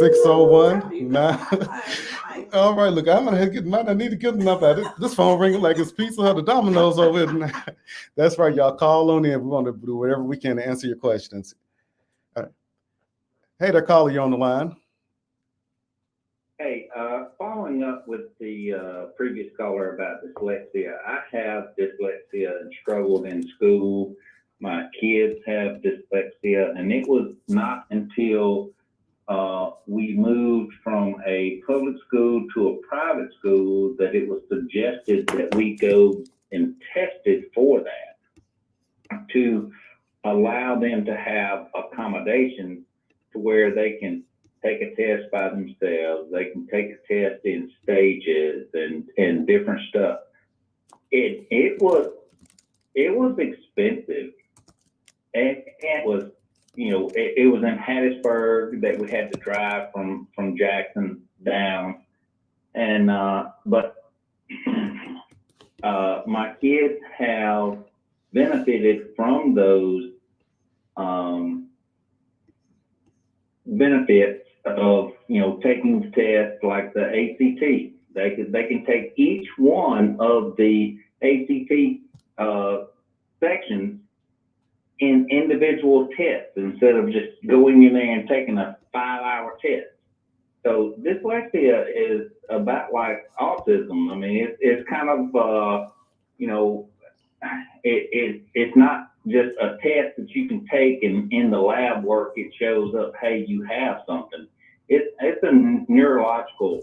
Speaker 1: 601 9. All right, look, I might not need to get enough out of this phone ringing like it's Pizza Hut or Domino's over here. That's right, y'all. Call on in. We want to do whatever we can to answer your questions. All right. Hey there, caller, you on the line.
Speaker 6: Hey, following up with the previous caller about dyslexia, I have dyslexia and struggled in school. My kids have dyslexia, and it was not until we moved from a public school to a private school that it was suggested that we go and test it for that, to allow them to have accommodation to where they can take a test by themselves. They can take a test in stages and different stuff. It was expensive. And it was, it was in Hattiesburg that we had to drive from Jackson down. And, but my kids have benefited from those benefits of, taking the test like the ACT. They can take each one of the ACT sections in individual tests instead of just going in there and taking a 5-hour test. So dyslexia is about like autism. I mean, it's kind of, it's not just a test that you can take and in the lab work, it shows up, hey, you have something. It's a neurological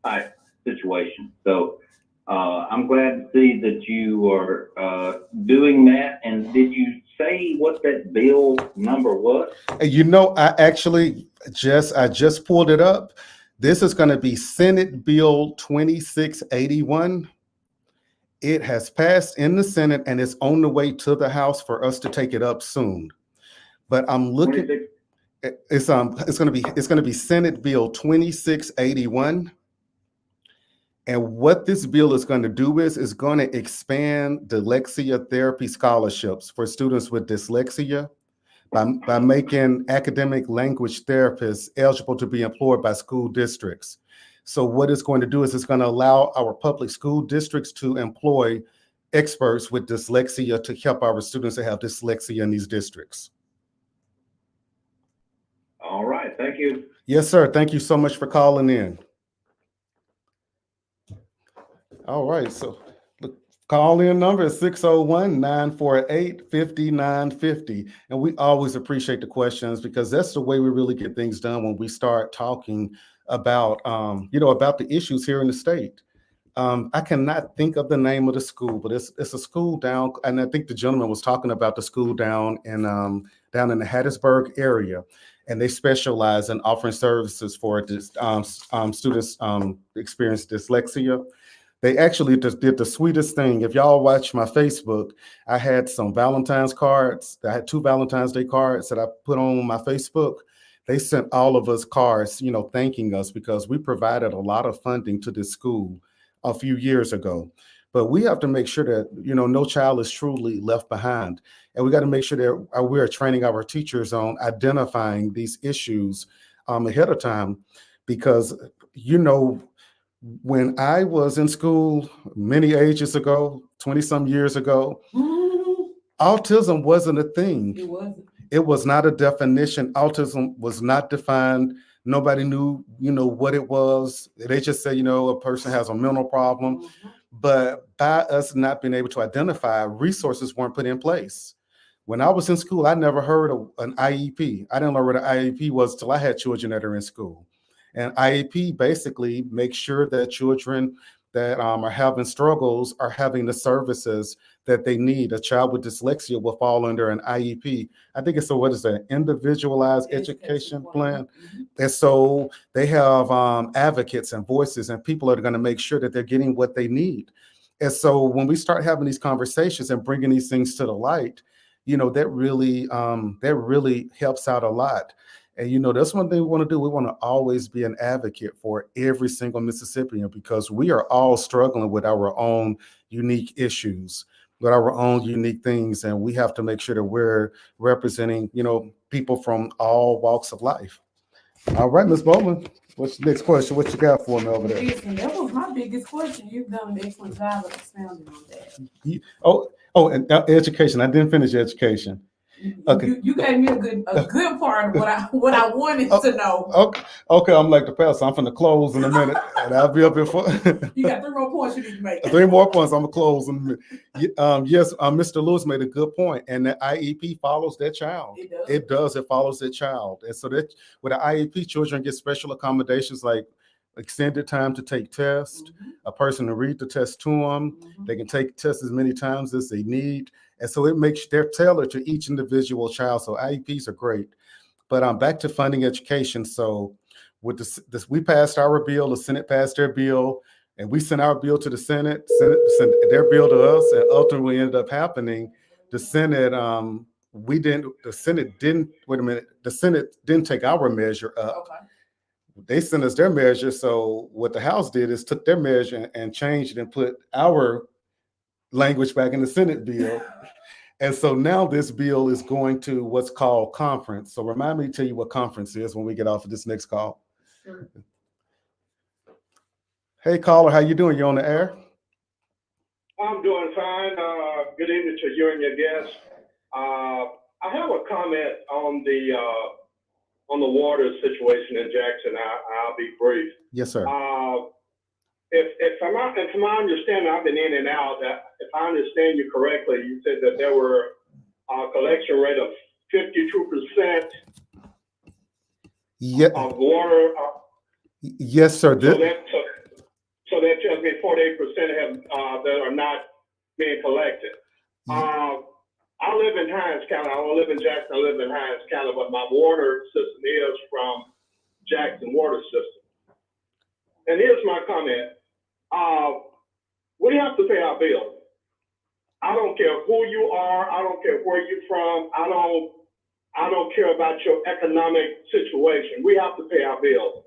Speaker 6: type situation. So I'm glad to see that you are doing that. And did you say what that bill number was?
Speaker 1: I actually just pulled it up. This is going to be Senate Bill 2681. It has passed in the Senate and it's on the way to the House for us to take it up soon. But I'm looking.
Speaker 6: 26?
Speaker 1: It's going to be Senate Bill 2681. And what this bill is going to do is going to expand dyslexia therapy scholarships for students with dyslexia by making academic language therapists eligible to be employed by school districts. So what it's going to do is it's going to allow our public school districts to employ experts with dyslexia to help our students that have dyslexia in these districts.
Speaker 6: All right, thank you.
Speaker 1: Yes, sir. Thank you so much for calling in. All right, so the call-in number is 601-948-5950. And we always appreciate the questions because that's the way we really get things done when we start talking about, about the issues here in the state. I cannot think of the name of the school, but it's a school down, and I think the gentleman was talking about the school down in the Hattiesburg area, and they specialize in offering services for students experience dyslexia. They actually just did the sweetest thing. If y'all watch my Facebook, I had some Valentine's cards. I had 2 Valentine's Day cards that I put on my Facebook. They sent all of us cards, thanking us because we provided a lot of funding to this school a few years ago. But we have to make sure that, no child is truly left behind. And we got to make sure that we're training our teachers on identifying these issues ahead of time because, when I was in school many ages ago, 20-some years ago, autism wasn't a thing.
Speaker 3: It wasn't.
Speaker 1: It was not a definition. Autism was not defined. Nobody knew, what it was. They just said, a person has a mental problem. but by us not being able to identify, resources weren't put in place. When I was in school, I never heard of an IEP. I didn't know what an IEP was till I had children that are in school. And IEP basically makes sure that children that are having struggles are having the services that they need. A child with dyslexia will fall under an IEP. I think it's what is that, individualized education plan.
Speaker 3: Mhm.
Speaker 1: And so they have advocates and voices and people that are going to make sure that they're getting what they need. And so when we start having these conversations and bringing these things to the light, that really helps out a lot. And that's one thing we want to do. We want to always be an advocate for every single Mississippian, because we are all struggling with our own unique issues, with our own unique things, and we have to make sure that we're representing, people from all walks of life. All right, Ms. Bowman, what's the next question? What you got for me over there?
Speaker 3: Listen, that was my biggest question. You've done an excellent job of expounding on that.
Speaker 1: And education. I didn't finish education. Okay.
Speaker 3: You gave me a good part of what I wanted to know.
Speaker 1: Okay, I'm like the pastor. I'm finna close in a minute, and I'll be up here for.
Speaker 3: You got 3 more points you need to make.
Speaker 1: 3 more points. I'm gonna close in a minute. Yes, Mr. Lewis made a good point, and the IEP follows that child.
Speaker 3: It does.
Speaker 1: It does. It follows that child, and so that with the IEP, children get special accommodations like extended time to take tests,
Speaker 3: Mhm.
Speaker 1: a person to read the test to them.
Speaker 3: Mhm.
Speaker 1: They can take tests as many times as they need. And so it makes they're tailored to each individual child. So IEPs are great. But back to funding education. So with this, we passed our bill, the Senate passed their bill, and we sent our bill to the Senate sent their bill to us, and ultimately ended up happening. The Senate, the Senate didn't take our measure up.
Speaker 3: Okay.
Speaker 1: They sent us their measure. So what the House did is took their measure and changed it and put our language back in the Senate bill. And so now this bill is going to what's called conference. So remind me to tell you what conference is when we get off of this next call.
Speaker 3: Sure.
Speaker 1: Hey, caller, how you doing? You on the air?
Speaker 4: I'm doing fine. Good evening to you and your guests. I have a comment on the water situation in Jackson. I'll be brief.
Speaker 1: Yes, sir.
Speaker 4: If from my understanding, I've been in and out. If I understand you correctly, you said that there were a collection rate of 52%
Speaker 1: Yeah.
Speaker 4: of water.
Speaker 1: Yes, sir.
Speaker 4: So that tells me 48% that are not being collected. I live in Hinds County. I don't live in Jackson. I live in Hinds County, but my water system is from Jackson Water System. And here's my comment. We have to pay our bills. I don't care who you are. I don't care where you're from. I don't care about your economic situation. We have to pay our bills.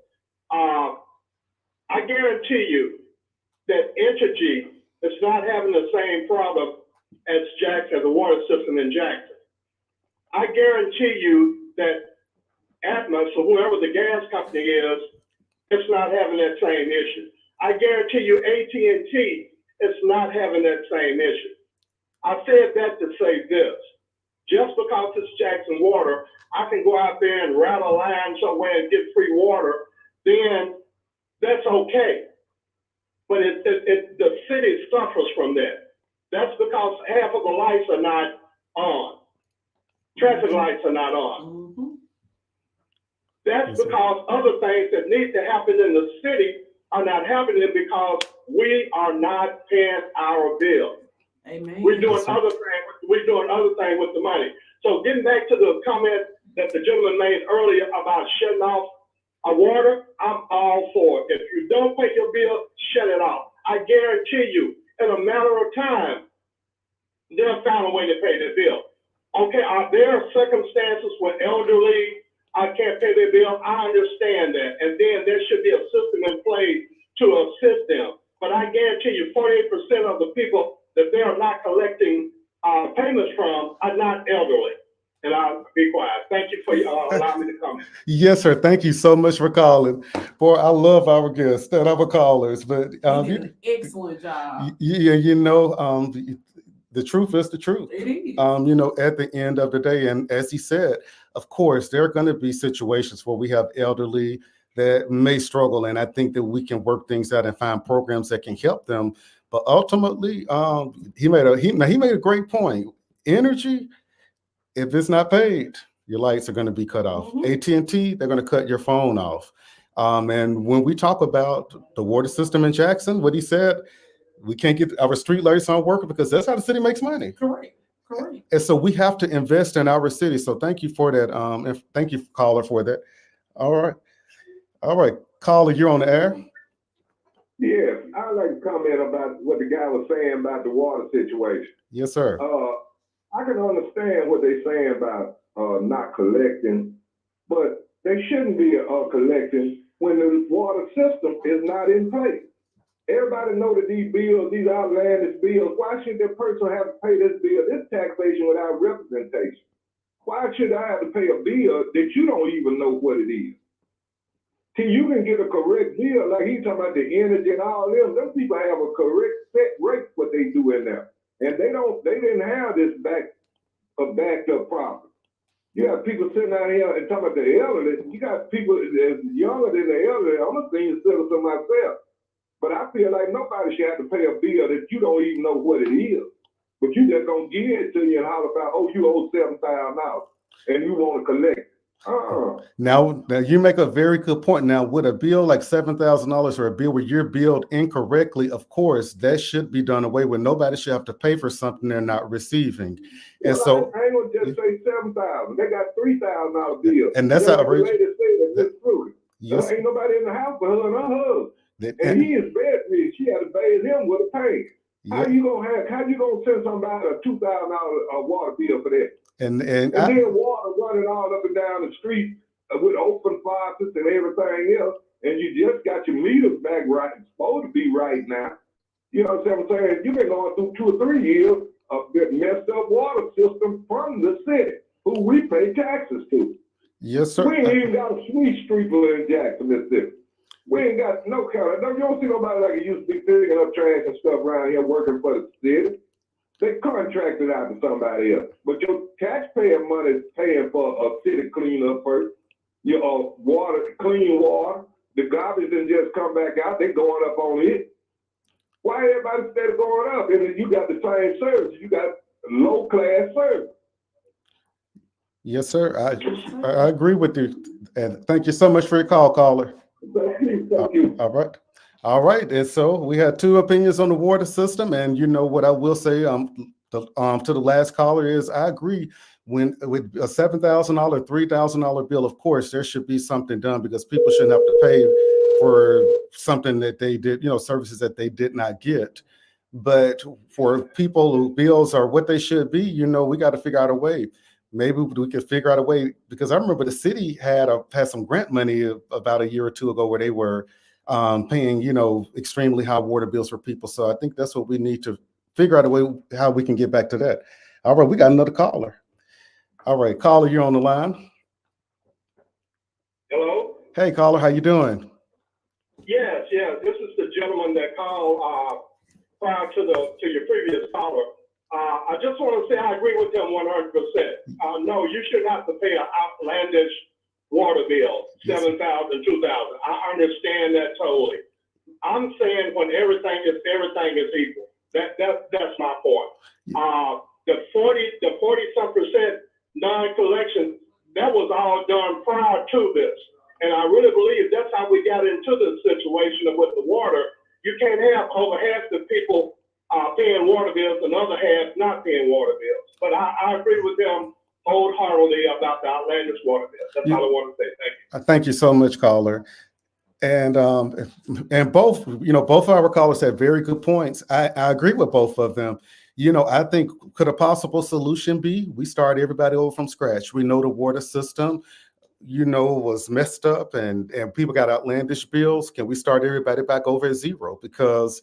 Speaker 4: I guarantee you that Entergy is not having the same problem as Jackson, the water system in Jackson. I guarantee you that Atmos, or whoever the gas company is, it's not having that same issue. I guarantee you AT&T is not having that same issue. I said that to say this. Just because it's Jackson Water, I can go out there and route a line somewhere and get free water, then that's okay. But the city suffers from that. That's because half of the lights are not on. Traffic lights are not on.
Speaker 3: Mm-hmm.
Speaker 4: That's because other things that need to happen in the city are not happening because we are not paying our bills.
Speaker 3: Amen.
Speaker 4: We're doing other things with the money. So getting back to the comment that the gentleman made earlier about shutting off water, I'm all for it. If you don't pay your bill, shut it off. I guarantee you, in a matter of time, they'll find a way to pay their bill. Okay, there are circumstances where elderly can't pay their bill. I understand that. And then there should be a system in place to assist them. But I guarantee you 48% of the people that they are not collecting payments from are not elderly. And I'll be quiet. Thank you for allowing me to come.
Speaker 1: Yes, sir. Thank you so much for calling. Boy, I love our guests and our callers. But
Speaker 3: You did an excellent job.
Speaker 1: the truth is the truth.
Speaker 3: It is.
Speaker 1: At the end of the day, and as he said, of course, there are going to be situations where we have elderly that may struggle, and I think that we can work things out and find programs that can help them. But ultimately, he made a great point. Energy, if it's not paid, your lights are going to be cut off.
Speaker 3: Mhm.
Speaker 1: AT&T, they're going to cut your phone off. And when we talk about the water system in Jackson, what he said, we can't get our street lights on working because that's how the city makes money.
Speaker 3: Correct. Correct.
Speaker 1: And so we have to invest in our city. So thank you for that. And thank you, caller, for that. All right. All right. Caller, you're on the air.
Speaker 7: Yes, I'd like to comment about what the guy was saying about the water situation.
Speaker 1: Yes, sir.
Speaker 7: I can understand what they're saying about not collecting, but they shouldn't be collecting when the water system is not in place. Everybody know that these bills, these outlandish bills, why should that person have to pay this bill, this taxation without representation? Why should I have to pay a bill that you don't even know what it is? See, you can get a correct bill, like he's talking about the energy and all them. Them people have a correct set rate what they do in there. And they didn't have this backed up problem. You have people sitting out here and talking about the elderly. You got people that's younger than the elderly. I'm a senior citizen myself. But I feel like nobody should have to pay a bill that you don't even know what it is. But you just gonna give it to you and holler about, oh, you owe $7,000 and you want to collect it.
Speaker 1: Now you make a very good point. Now, with a bill like $7,000 or a bill where you're billed incorrectly, of course, that should be done away with. Nobody should have to pay for something they're not receiving. And
Speaker 7: well,
Speaker 1: so
Speaker 7: I ain't gonna just say $7,000. They got $3,000 bills.
Speaker 1: and that's outrageous.
Speaker 7: Yes. Ain't nobody in the house but her and her husband. And he is bedridden. She had to bathe him with a pain. Yeah. How you gonna send somebody a $2,000 water bill for that?
Speaker 1: And
Speaker 7: then water running all up and down the street with open faucets and everything else, and you just got your meters back right. It's supposed to be right now. You know what I'm saying? You've been going through 2 or 3 years of that messed up water system from the city, who we pay taxes to.
Speaker 1: Yes, sir.
Speaker 7: We ain't even got a sweet streetler in Jackson, Mississippi. We ain't got no counter. You don't see nobody like it used to be picking up trash and stuff around here working for the city. They contracted out to somebody else. But your taxpayer money is paying for a city cleanup first. Your water, clean water. The garbage didn't just come back out. They going up on it. Why everybody instead of going up? And you got the same service. You got low class service.
Speaker 1: Yes, sir. I agree with you. And thank you so much for your call, caller.
Speaker 7: Thank you.
Speaker 1: All right. All right. And so we had 2 opinions on the water system. And you know what I will say to the last caller is I agree with a $7,000, $3,000 bill, of course, there should be something done because people shouldn't have to pay for something that they did, services that they did not get. But for people who bills are what they should be, we got to figure out a way. Maybe we could figure out a way, because I remember the city had some grant money about a year or 2 ago where they were paying, extremely high water bills for people. So I think that's what we need to figure out a way how we can get back to that. All right, we got another caller. All right, caller, you're on the line.
Speaker 8: Hello?
Speaker 1: Hey, caller, how you doing?
Speaker 8: Yes. This is the gentleman that called prior to your previous caller. I just want to say I agree with him 100%. No, you should have to pay an outlandish water bill, $7,000, $2,000. I understand that totally. I'm saying when everything is equal. That's my point. The 40-some% non-collection, that was all done prior to this. And I really believe that's how we got into the situation with the water. You can't have over half the people paying water bills and other half not paying water bills. But I agree with them wholeheartedly about the outlandish water bills. That's all I want to say. Thank you.
Speaker 1: Thank you so much, caller. And both, both of our callers had very good points. I agree with both of them. I think could a possible solution be we start everybody over from scratch. We know the water system, was messed up and people got outlandish bills. Can we start everybody back over at zero? Because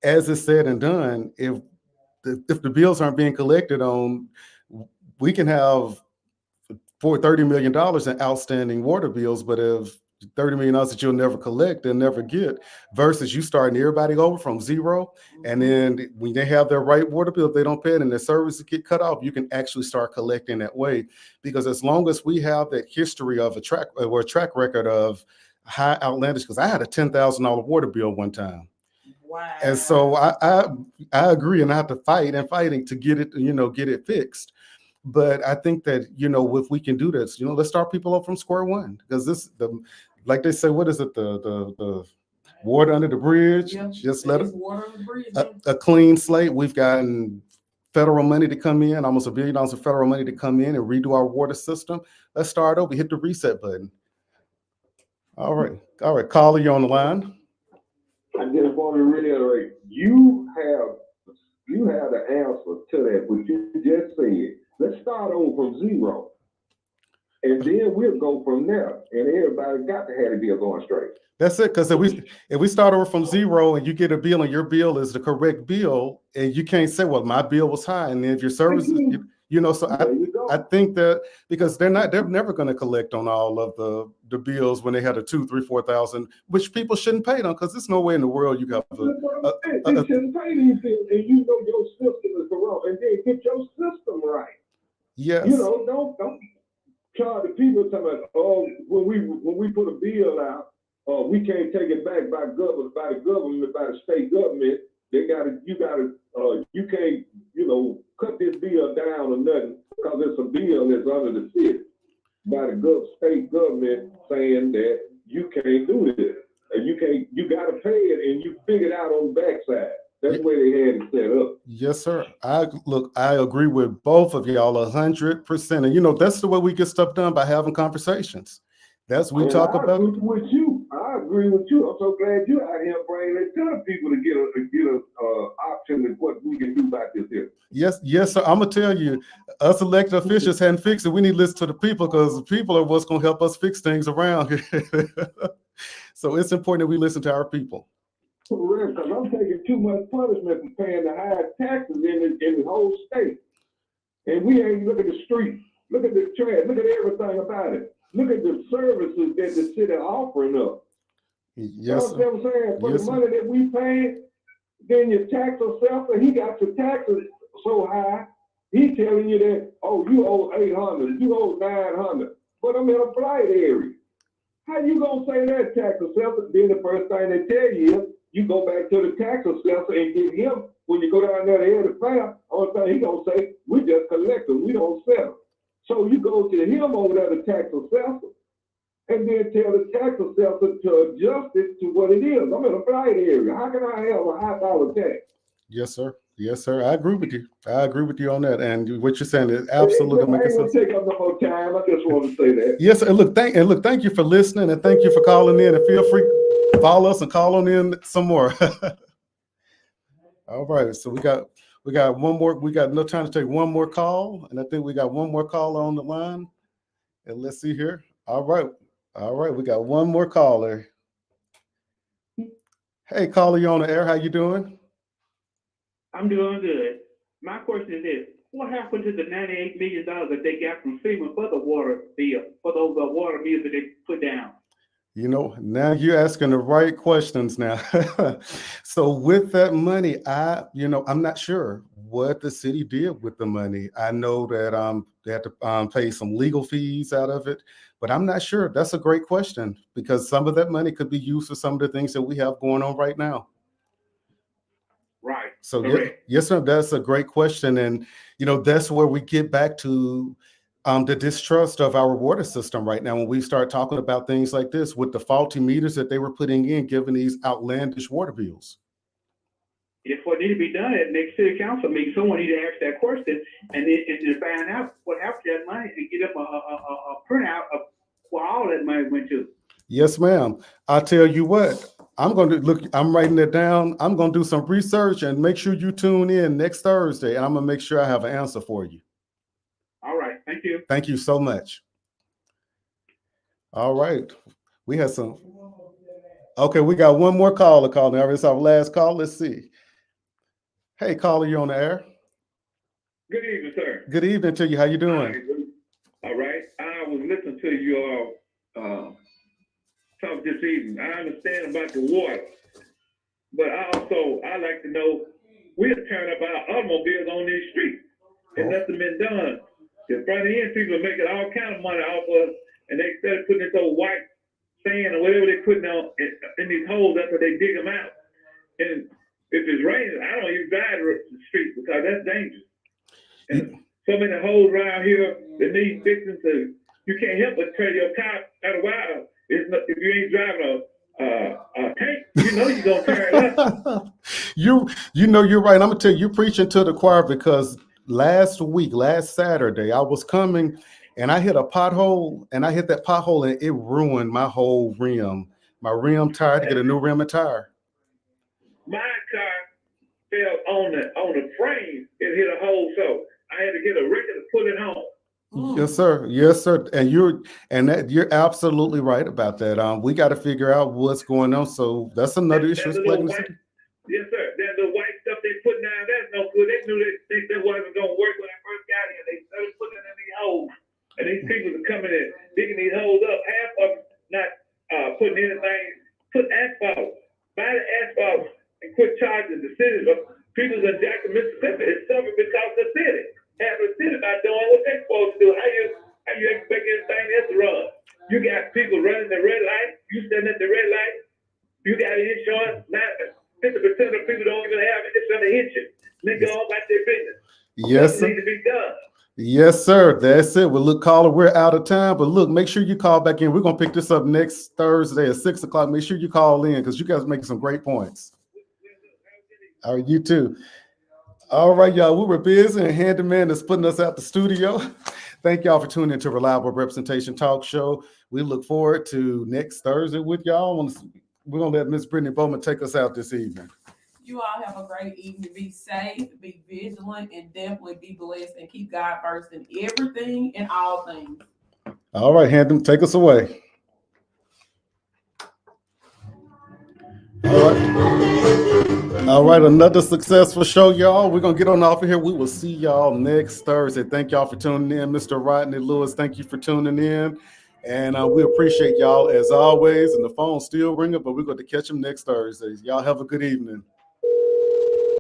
Speaker 1: as it's said and done, if the bills aren't being collected on, we can have $30 million in outstanding water bills, but if $30 million that you'll never collect and never get, versus you starting everybody over from zero, and then when they have their right water bill, if they don't pay it and their services get cut off, you can actually start collecting that way. Because as long as we have that history of a track record of high outlandish, because I had a $10,000 water bill one time.
Speaker 3: Wow.
Speaker 1: And so I agree, and I have to fight and fighting to get it, get it fixed. But I think that, if we can do this, let's start people up from square one, because like they say, what is it, the water under the bridge?
Speaker 3: Yeah,
Speaker 1: Just let
Speaker 3: it's
Speaker 1: it
Speaker 3: water on the bridge.
Speaker 1: a clean slate. We've gotten federal money to come in, almost $1 billion of federal money to come in and redo our water system. Let's start over. Hit the reset button. All right, caller, you on the line?
Speaker 7: I just want to reiterate, you have the answer to that, what you just said. Let's start over from zero. And then we'll go from there. And everybody got to have the bill going straight.
Speaker 1: That's it. Because if we start over from zero and you get a bill and your bill is the correct bill, and you can't say, well, my bill was high, and then if your services, so
Speaker 7: There you go.
Speaker 1: I think that because they're never going to collect on all of the bills when they had a 2,000, 3,000, 4,000, which people shouldn't pay them, because there's no way in the world you have
Speaker 7: You shouldn't pay these bills, and you know your system is wrong, and then get your system right.
Speaker 1: yes.
Speaker 7: Don't charge the people talking about, oh, when we put a bill out, we can't take it back by the government, by the state government. You can't, cut this bill down or nothing, because it's a bill that's under the city by the state government saying that you can't do this. And you got to pay it, and you figure it out on the backside. That's the way they had it set up.
Speaker 1: Yes, sir. I agree with both of y'all 100%. And that's the way we get stuff done, by having conversations. That's we talk about.
Speaker 7: I agree with you. I'm so glad you're out here bringing it to the people to get a option of what we can do about this here.
Speaker 1: Yes, sir. I'm gonna tell you, us elected officials hadn't fixed it. We need to listen to the people, because the people are what's gonna help us fix things around here. So it's important that we listen to our people.
Speaker 7: For real, because I'm taking too much punishment for paying the highest taxes in the whole state. And we ain't look at the street, look at the trash, look at everything about it. Look at the services that the city offering up.
Speaker 1: Yes,
Speaker 7: You know what I'm saying? For
Speaker 1: Yes,
Speaker 7: the money that we pay, then your tax assessor, he got your taxes so high, he telling you that, oh, you owe 800, you owe 900, but I'm in a blight area. How you gonna say that, tax assessor? Then the first thing they tell you is, you go back to the tax assessor and get him, when you go down there to the fair, only thing he gonna say, we just collect them, we don't sell them. So you go to him over there, the tax assessor, and then tell the tax assessor to adjust it to what it is. I'm in a blight area. How can I have a high dollar tax?
Speaker 1: Yes, sir. Yes, sir. I agree with you on that. And what you're saying is absolutely making sense.
Speaker 7: I ain't gonna take up no more time. I just want to say that.
Speaker 1: Yes, and look, thank you for listening, and thank you for calling in. And feel free to follow us and call on in some more. All right, so we got one more. We got no time to take one more call, and I think we got one more caller on the line. And let's see here. All right, we got one more caller. Hey, caller, you on the air? How you doing?
Speaker 9: I'm doing good. My question is this: what happened to the $98 million that they got from FEMA for the water bill, for those water bills that they put down?
Speaker 1: Now you're asking the right questions now. So with that money, I'm not sure what the city did with the money. I know that they had to pay some legal fees out of it, but I'm not sure. That's a great question, because some of that money could be used for some of the things that we have going on right now.
Speaker 9: Right.
Speaker 1: So yes, sir, that's a great question. And, that's where we get back to the distrust of our water system right now. When we start talking about things like this with the faulty meters that they were putting in, given these outlandish water bills.
Speaker 9: If what needs to be done at next city council meeting, someone need to ask that question and then find out what happened to that money and get up a printout of where all that money went to.
Speaker 1: Yes, ma'am. I'll tell you what, I'm writing it down. I'm going to do some research, and make sure you tune in next Thursday, and I'm going to make sure I have an answer for you.
Speaker 9: All right. Thank you.
Speaker 1: Thank you so much. All right. We have some. Okay, we got one more caller calling. It's our last call. Let's see. Hey, caller, you on the air?
Speaker 8: Good evening, sir.
Speaker 1: Good evening to you. How you doing?
Speaker 8: All right. I was listening to you all talk this evening. I understand about the water, but I like to know, we're tearing up our automobiles on these streets, and nothing been done. The front end people are making all kind of money off us, and they started putting this old white sand or whatever they putting on in these holes after they dig them out. And
Speaker 9: if it's raining, I don't even drive the street because that's dangerous. And so many holes around here that need fixing, so you can't help but tear your car out of while. If you ain't driving a tank, you know you're gonna tear it up.
Speaker 1: You know you're right. I'm gonna tell you, you're preaching to the choir, because last Saturday, I was coming and I hit a pothole, and I hit that pothole and it ruined my whole rim. My rim tire, I had to get a new rim and tire.
Speaker 9: My car fell on the frame and hit a hole, so I had to get a wrecker to pull it home.
Speaker 1: Yes, sir. Yes, sir. And you're absolutely right about that. We got to figure out what's going on. So that's another issue.
Speaker 9: Yes, sir. That little white stuff they put down, that's no good. They knew that wasn't gonna work when I first got here. They started putting it in these holes, and these people are coming in digging these holes up. Half of them not putting anything. Put asphalt. Buy the asphalt and quit charging the city. People in Jackson, Mississippi, is suffering because the city. Half the city not doing what they're supposed to do. How you expect anything else to run? You got people running the red light. You standing at the red light. You got insurance. 50% of people don't even have it. It's gonna hit you. They go on about their business.
Speaker 1: Yes, sir.
Speaker 9: Need to be done.
Speaker 1: Yes, sir. That's it. Well, look, caller, we're out of time. But look, make sure you call back in. We're gonna pick this up next Thursday at 6 o'clock. Make sure you call in, because you guys are making some great points. All right, you too. All right, y'all. We were busy, and Handyman is putting us out the studio. Thank y'all for tuning into Reliable Representation Talk Show. We look forward to next Thursday with y'all. We're gonna let Miss Brittany Bowman take us out this evening.
Speaker 3: You all have a great evening. Be safe, be vigilant, and definitely be blessed, and keep God first in everything and all things.
Speaker 1: All right, Handem, take us away. All right, another successful show, y'all. We're gonna get on off of here. We will see y'all next Thursday. Thank y'all for tuning in. Mr. Rodney Lewis, thank you for tuning in. And we appreciate y'all as always. And the phone's still ringing, but we're going to catch them next Thursday. Y'all have a good evening.